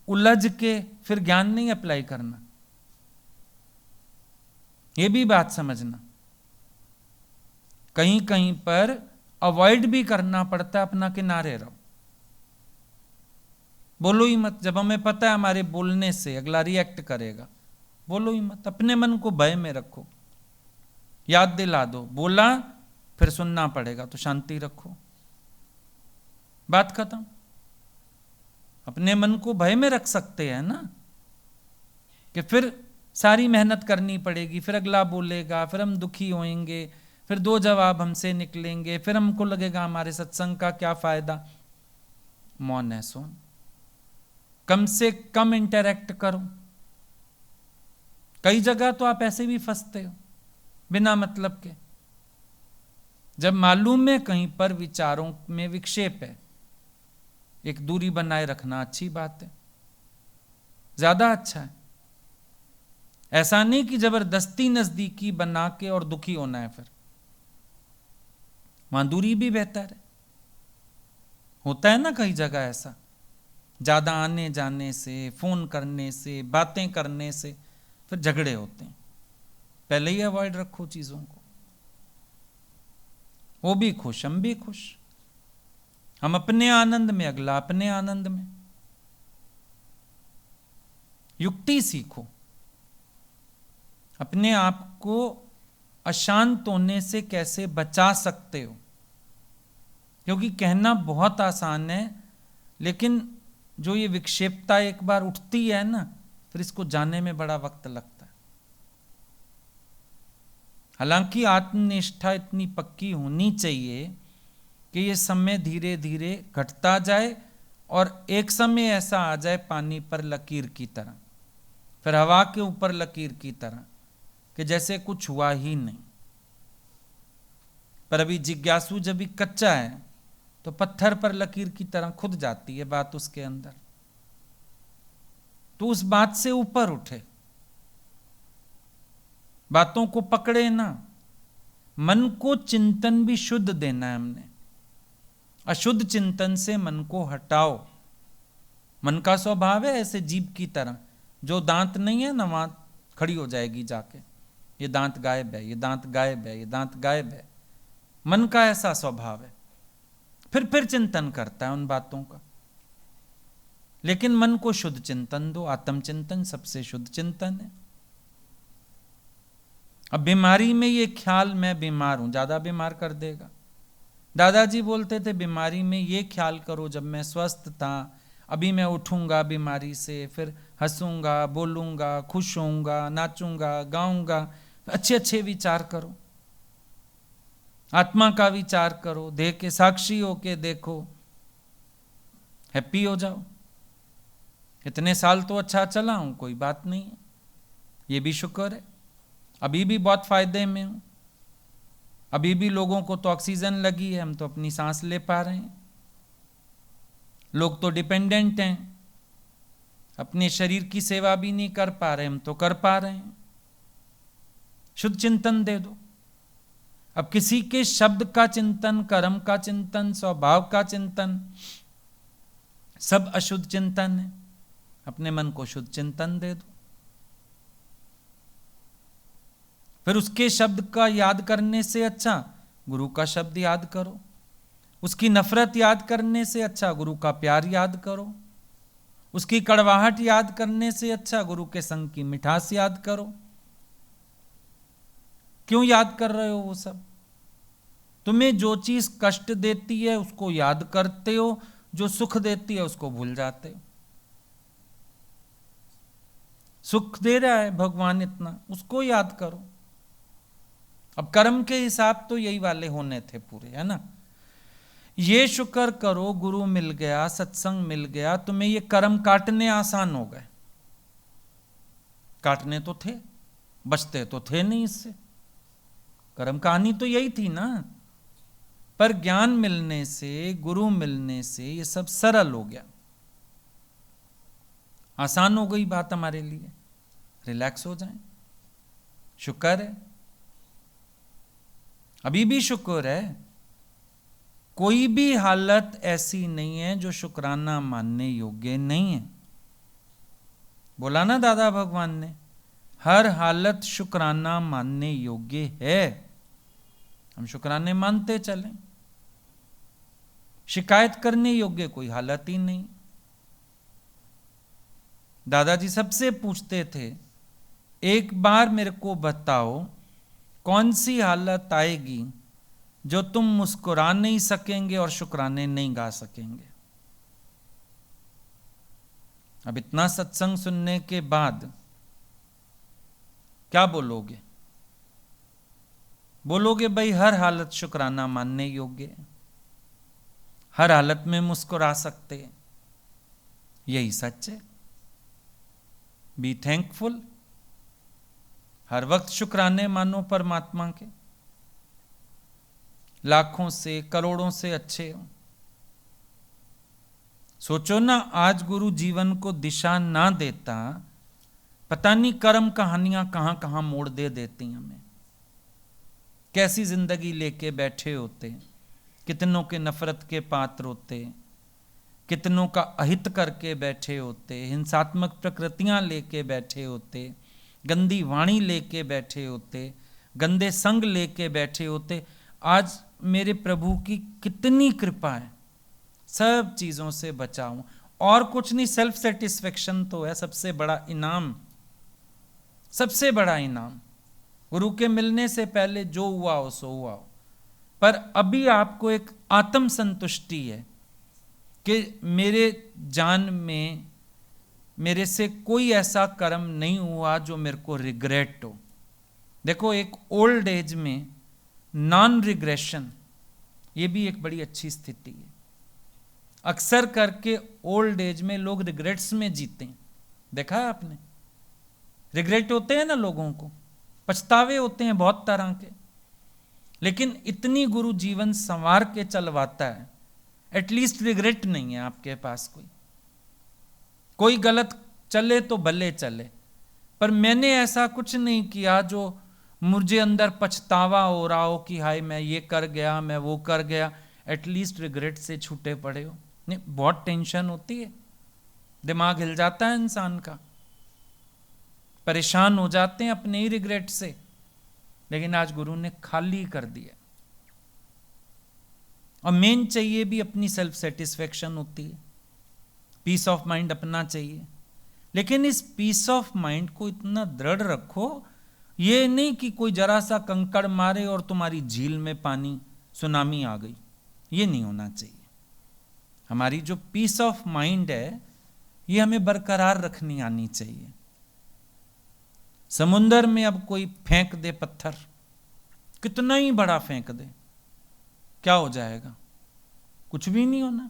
उलझ के फिर ज्ञान नहीं अप्लाई करना, ये भी बात समझना। कहीं कहीं पर अवॉइड भी करना पड़ता है, अपना किनारे रहो, बोलो ही मत। जब हमें पता है हमारे बोलने से अगला रिएक्ट करेगा, बोलो ही मत, अपने मन को भय में रखो, याद दिला दो, बोला फिर सुनना पड़ेगा तो शांति रखो, बात खत्म। अपने मन को भय में रख सकते हैं ना, कि फिर सारी मेहनत करनी पड़ेगी, फिर अगला बोलेगा, फिर हम दुखी होएंगे, फिर दो जवाब हमसे निकलेंगे, फिर हमको लगेगा हमारे सत्संग का क्या फायदा। मौन है सो, कम से कम इंटरैक्ट करो। कई जगह तो आप ऐसे भी फंसते हो बिना मतलब के। जब मालूम है कहीं पर विचारों में विक्षेप है, एक दूरी बनाए रखना अच्छी बात है, ज्यादा अच्छा है। ऐसा नहीं कि जबरदस्ती नजदीकी बना के और दुखी होना है, फिर वहां दूरी भी बेहतर है। होता है ना कई जगह ऐसा, ज्यादा आने जाने से, फोन करने से, बातें करने से फिर झगड़े होते हैं। पहले ही अवॉइड रखो चीजों को, वो भी खुश हम भी खुश, हम अपने आनंद में, अगला अपने आनंद में। युक्ति सीखो, अपने आप को अशांत होने से कैसे बचा सकते हो, क्योंकि कहना बहुत आसान है, लेकिन जो ये विक्षेपता एक बार उठती है ना, फिर इसको जाने में बड़ा वक्त लगता है। हालांकि आत्मनिष्ठा इतनी पक्की होनी चाहिए कि ये समय धीरे धीरे घटता जाए और एक समय ऐसा आ जाए पानी पर लकीर की तरह, फिर हवा के ऊपर लकीर की तरह, कि जैसे कुछ हुआ ही नहीं। पर अभी जिज्ञासु जब भी कच्चा है तो पत्थर पर लकीर की तरह खुद जाती है बात उसके अंदर। तो उस बात से ऊपर उठे, बातों को पकड़े ना, मन को चिंतन भी शुद्ध देना है हमने। अशुद्ध चिंतन से मन को हटाओ। मन का स्वभाव है ऐसे जीभ की तरह, जो दांत नहीं है ना वहां खड़ी हो जाएगी जाके, ये दांत गायब है, ये दांत गायब है, ये दांत गायब है। मन का ऐसा स्वभाव है, फिर चिंतन करता है उन बातों का। लेकिन मन को शुद्ध चिंतन दो। आत्मचिंतन सबसे शुद्ध चिंतन है। अब बीमारी में ये ख्याल मैं बीमार हूं ज्यादा बीमार कर देगा। दादाजी बोलते थे बीमारी में ये ख्याल करो, जब मैं स्वस्थ था, अभी मैं उठूंगा बीमारी से, फिर हंसूंगा, बोलूंगा, खुश होऊंगा, नाचूंगा, गाऊंगा। अच्छे अच्छे विचार करो, आत्मा का विचार करो, देह के साक्षी होके देखो, हैप्पी हो जाओ। इतने साल तो अच्छा चला हूं, कोई बात नहीं है, ये भी शुक्र है। अभी भी बहुत फायदे में हूं, अभी भी लोगों को तो ऑक्सीजन लगी है, हम तो अपनी सांस ले पा रहे हैं। लोग तो डिपेंडेंट हैं, अपने शरीर की सेवा भी नहीं कर पा रहे, हम तो कर पा रहे हैं। शुद्ध चिंतन दे दो। अब किसी के शब्द का चिंतन, कर्म का चिंतन, स्वभाव का चिंतन सब अशुद्ध चिंतन है। अपने मन को शुद्ध चिंतन दे दो। फिर उसके शब्द का याद करने से अच्छा गुरु का शब्द याद करो। उसकी नफरत याद करने से अच्छा गुरु का प्यार याद करो। उसकी कड़वाहट याद करने से अच्छा गुरु के संग की मिठास याद करो। क्यों याद कर रहे हो वो सब? तुम्हें जो चीज कष्ट देती है उसको याद करते हो, जो सुख देती है उसको भूल जाते हो। सुख दे रहा है भगवान इतना, उसको याद करो। अब कर्म के हिसाब तो यही वाले होने थे पूरे, है ना। ये शुक्र करो गुरु मिल गया, सत्संग मिल गया, तुम्हें ये कर्म काटने आसान हो गए। काटने तो थे, बचते तो थे नहीं इससे। कर्म कहानी तो यही थी ना। पर ज्ञान मिलने से, गुरु मिलने से ये सब सरल हो गया, आसान हो गई बात हमारे लिए। रिलैक्स हो जाएं। शुक्र है, अभी भी शुक्र है। कोई भी हालत ऐसी नहीं है जो शुक्राना मानने योग्य नहीं है। बोला ना दादा भगवान ने, हर हालत शुक्राना मानने योग्य है। हम शुक्राने मानते चलें। शिकायत करने योग्य कोई हालत ही नहीं। दादाजी सबसे पूछते थे, एक बार मेरे को बताओ कौन सी हालत आएगी जो तुम मुस्कुरा नहीं सकेंगे और शुक्राने नहीं गा सकेंगे। अब इतना सत्संग सुनने के बाद क्या बोलोगे? बोलोगे भाई हर हालत शुक्राना मानने योग्य है, हर हालत में मुस्कुरा सकते हैं। यही सच है। Be thankful. हर वक्त शुक्राने मानो परमात्मा के। लाखों से, करोड़ों से अच्छे हो। सोचो ना, आज गुरु जीवन को दिशा ना देता, पता नहीं कर्म कहानियां कहां कहां मोड़ दे देती हमें। कैसी जिंदगी लेके बैठे होते, कितनों के नफरत के पात्र होते, कितनों का अहित करके बैठे होते, हिंसात्मक प्रकृतियां लेके बैठे होते, गंदी वाणी लेके बैठे होते, गंदे संग लेके बैठे होते। आज मेरे प्रभु की कितनी कृपा है, सब चीजों से बचाऊं। और कुछ नहीं, सेल्फ सेटिस्फेक्शन तो है सबसे बड़ा इनाम। सबसे बड़ा इनाम गुरु के मिलने से पहले जो हुआ हो सो हुआ हो, पर अभी आपको एक आत्म संतुष्टि है कि मेरे जान में मेरे से कोई ऐसा कर्म नहीं हुआ जो मेरे को रिग्रेट हो। देखो, एक ओल्ड एज में नॉन रिग्रेशन, ये भी एक बड़ी अच्छी स्थिति है। अक्सर करके ओल्ड एज में लोग रिग्रेट्स में जीते हैं। देखा है आपने? रिग्रेट होते हैं ना लोगों को, पछतावे होते हैं बहुत तरह के। लेकिन इतनी गुरु जीवन संवार के चलवाता है, एटलीस्ट रिग्रेट नहीं है आपके पास। कोई गलत चले तो भले चले, पर मैंने ऐसा कुछ नहीं किया जो मुझे अंदर पछतावा हो रहा हो कि हाय मैं ये कर गया, मैं वो कर गया, एटलीस्ट रिग्रेट से छूटे पड़े हो। नहीं, बहुत टेंशन होती है, दिमाग हिल जाता है इंसान का, परेशान हो जाते हैं अपने ही रिग्रेट से। लेकिन आज गुरु ने खाली कर दिया। और मेन चाहिए भी अपनी सेल्फ सेटिस्फेक्शन होती है, पीस ऑफ माइंड अपना चाहिए। लेकिन इस पीस ऑफ माइंड को इतना दृढ़ रखो, ये नहीं कि कोई जरा सा कंकड़ मारे और तुम्हारी झील में पानी सुनामी आ गई, ये नहीं होना चाहिए। हमारी जो पीस ऑफ माइंड है ये हमें बरकरार रखनी आनी चाहिए। समुंदर में अब कोई फेंक दे पत्थर, कितना ही बड़ा फेंक दे, क्या हो जाएगा? कुछ भी नहीं होना,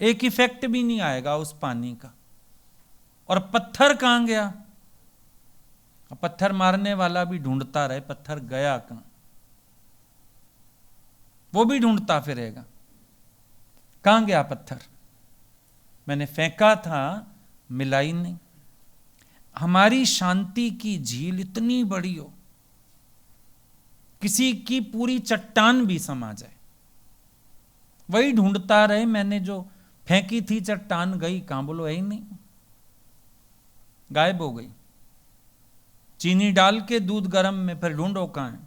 एक इफेक्ट भी नहीं आएगा उस पानी का। और पत्थर कहां गया? पत्थर मारने वाला भी ढूंढता रहे पत्थर गया कहां, वो भी ढूंढता फिरेगा, कहां गया पत्थर? मैंने फेंका था, मिला ही नहीं। हमारी शांति की झील इतनी बड़ी हो, किसी की पूरी चट्टान भी समा जाए, वही ढूंढता रहे मैंने जो फेंकी थी चट्टान गई कहां, बोलो है ही नहीं, गायब हो गई। चीनी डाल के दूध गर्म में फिर ढूंढो कहां है,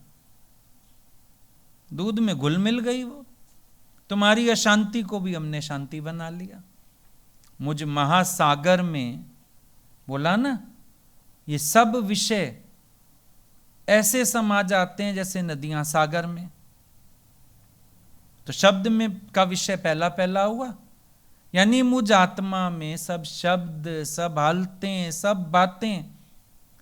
दूध में घुल मिल गई वो। तुम्हारी अशांति को भी हमने शांति बना लिया। मुझ महासागर में बोला ना, ये सब विषय ऐसे समा जाते हैं जैसे नदियां सागर में। तो शब्द में का विषय पहला पहला हुआ, यानी मुझ आत्मा में सब शब्द, सब हालतें, सब बातें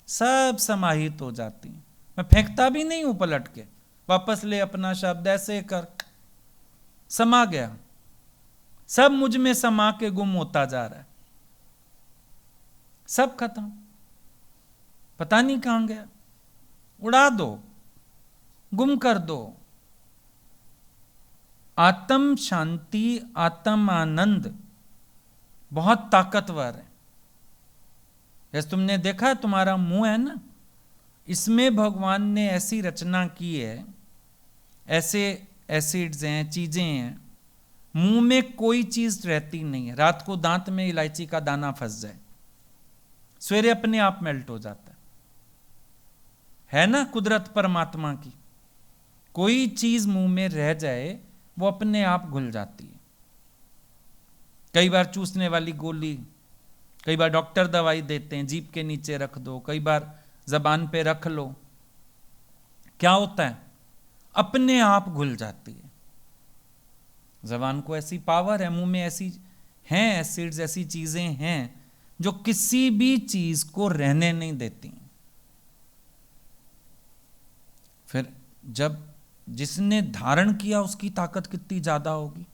सब समाहित हो जाती हैं। मैं फेंकता भी नहीं हूं पलट के, वापस ले अपना शब्द, ऐसे कर समा गया, सब मुझ में समा के गुम होता जा रहा है, सब खत्म, पता नहीं कहां गया। उड़ा दो, गुम कर दो। आत्म शांति, आत्म आनंद बहुत ताकतवर है। जैसे तुमने देखा तुम्हारा मुंह है ना, इसमें भगवान ने ऐसी रचना की है, ऐसे एसिड्स हैं, चीजें हैं, मुंह में कोई चीज रहती नहीं है। रात को दांत में इलायची का दाना फंस जाए, सवेरे अपने आप मेल्ट हो जाता है ना। कुदरत परमात्मा की, कोई चीज मुंह में रह जाए वो अपने आप घुल जाती है। कई बार चूसने वाली गोली, कई बार डॉक्टर दवाई देते हैं, जीभ के नीचे रख दो, कई बार जबान पे रख लो, क्या होता है? अपने आप घुल जाती है। जबान को ऐसी पावर है, मुंह में ऐसी हैं एसिड्स, ऐसी चीजें हैं जो किसी भी चीज को रहने नहीं देती। फिर जब जिसने धारण किया उसकी ताकत कितनी ज्यादा होगी।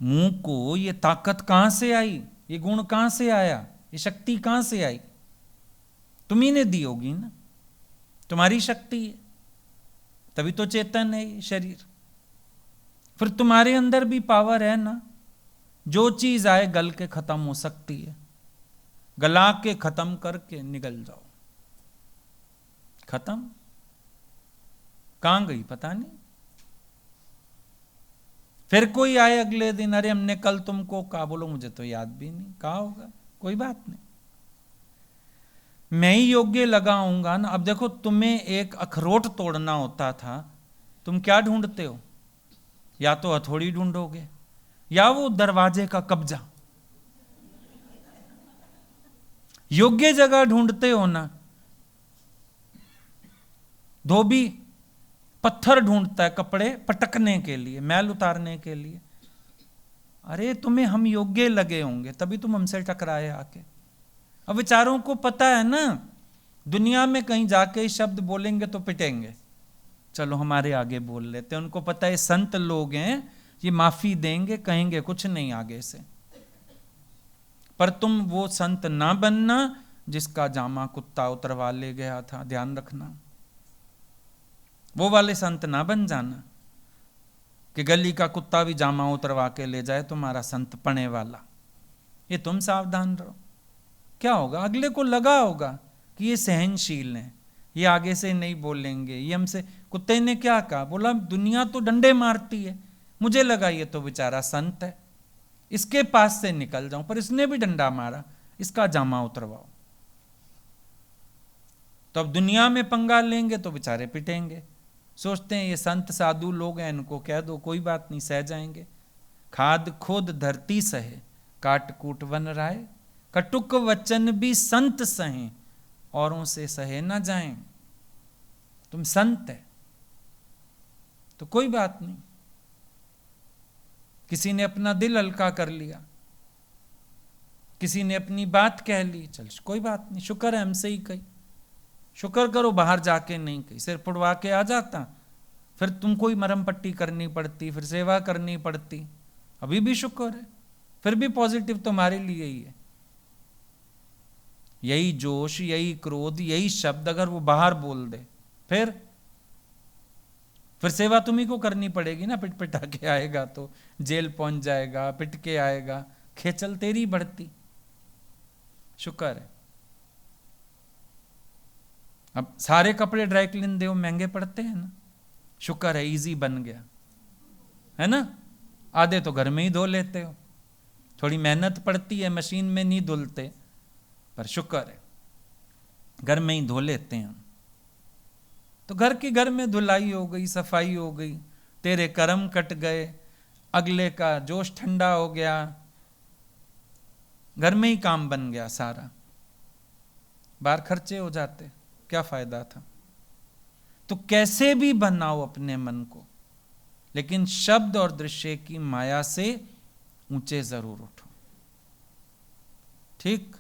मुंह को ये ताकत कहां से आई, ये गुण कहां से आया, ये शक्ति कहां से आई? तुम्ही ने दी होगी ना, तुम्हारी शक्ति है, तभी तो चेतन है ये शरीर। फिर तुम्हारे अंदर भी पावर है ना, जो चीज आए गल के खत्म हो सकती है, गला के खत्म करके निगल जाओ, खत्म। कहां गई पता नहीं। फिर कोई आए अगले दिन, अरे हमने कल तुमको कहा, बोलो मुझे तो याद भी नहीं, कहा होगा, कोई बात नहीं, मैं ही योग्य लगाऊंगा ना। अब देखो, तुम्हें एक अखरोट तोड़ना होता था, तुम क्या ढूंढते हो? या तो हथौड़ी ढूंढोगे या वो दरवाजे का कब्जा, योग्य जगह ढूंढते हो ना। धोबी पत्थर ढूंढता है कपड़े पटकने के लिए, मैल उतारने के लिए। अरे तुम्हें हम योग्य लगे होंगे तभी तुम हमसे टकराए आके। अब बेचारों को पता है ना, दुनिया में कहीं जाके शब्द बोलेंगे तो पिटेंगे, चलो हमारे आगे बोल लेते हैं। उनको पता है संत लोग हैं, ये माफी देंगे, कहेंगे कुछ नहीं आगे से। पर तुम वो संत ना बनना जिसका जामा कुत्ता उतरवा ले गया था, ध्यान रखना। वो वाले संत ना बन जाना कि गली का कुत्ता भी जामा उतरवा के ले जाए तुम्हारा संत पने वाला। ये तुम सावधान रहो। क्या होगा? अगले को लगा होगा कि ये सहनशील हैं, ये आगे से नहीं बोलेंगे, ये हमसे। कुत्ते ने क्या कहा? बोला दुनिया तो डंडे मारती है, मुझे लगा ये तो बेचारा संत है, इसके पास से निकल जाऊं, पर इसने भी डंडा मारा, इसका जामा उतरवाओ। तो अब दुनिया में पंगा लेंगे तो बेचारे पिटेंगे। सोचते हैं ये संत साधु लोग हैं, इनको कह दो कोई बात नहीं, सह जाएंगे। खाद खोद धरती सहे, काट कूट वन राय, कटुक वचन भी संत सहें, औरों से सहे ना जाएं। तुम संत है तो कोई बात नहीं, किसी ने अपना दिल हल्का कर लिया, किसी ने अपनी बात कह ली, चल कोई बात नहीं, शुक्र है हमसे ही कही, शुक्र करो बाहर जाके नहीं कही, सिर पुड़वा के आ जाता, फिर तुमको ही मरहम पट्टी करनी पड़ती, फिर सेवा करनी पड़ती। अभी भी शुक्र है, फिर भी पॉजिटिव तुम्हारे लिए ही है। यही जोश, यही क्रोध, यही शब्द अगर वो बाहर बोल दे, फिर सेवा तुम्ही को करनी पड़ेगी ना। पिट पिटा के आएगा तो जेल पहुंच जाएगा, पिट के आएगा, खेचल तेरी बढ़ती। शुक्र है अब सारे कपड़े ड्राई क्लीन दो, महंगे पड़ते हैं ना, शुक्र है इजी बन गया है ना। आधे तो घर में ही धो लेते हो, थोड़ी मेहनत पड़ती है, मशीन में नहीं धुलते, पर शुक्र है घर में ही धो लेते हैं। तो घर में धुलाई हो गई, सफाई हो गई, तेरे कर्म कट गए, अगले का जोश ठंडा हो गया, घर में ही काम बन गया सारा, बाहर खर्चे हो जाते, क्या फायदा था। तो कैसे भी बनाओ अपने मन को, लेकिन शब्द और दृश्य की माया से ऊंचे जरूर उठो। ठीक।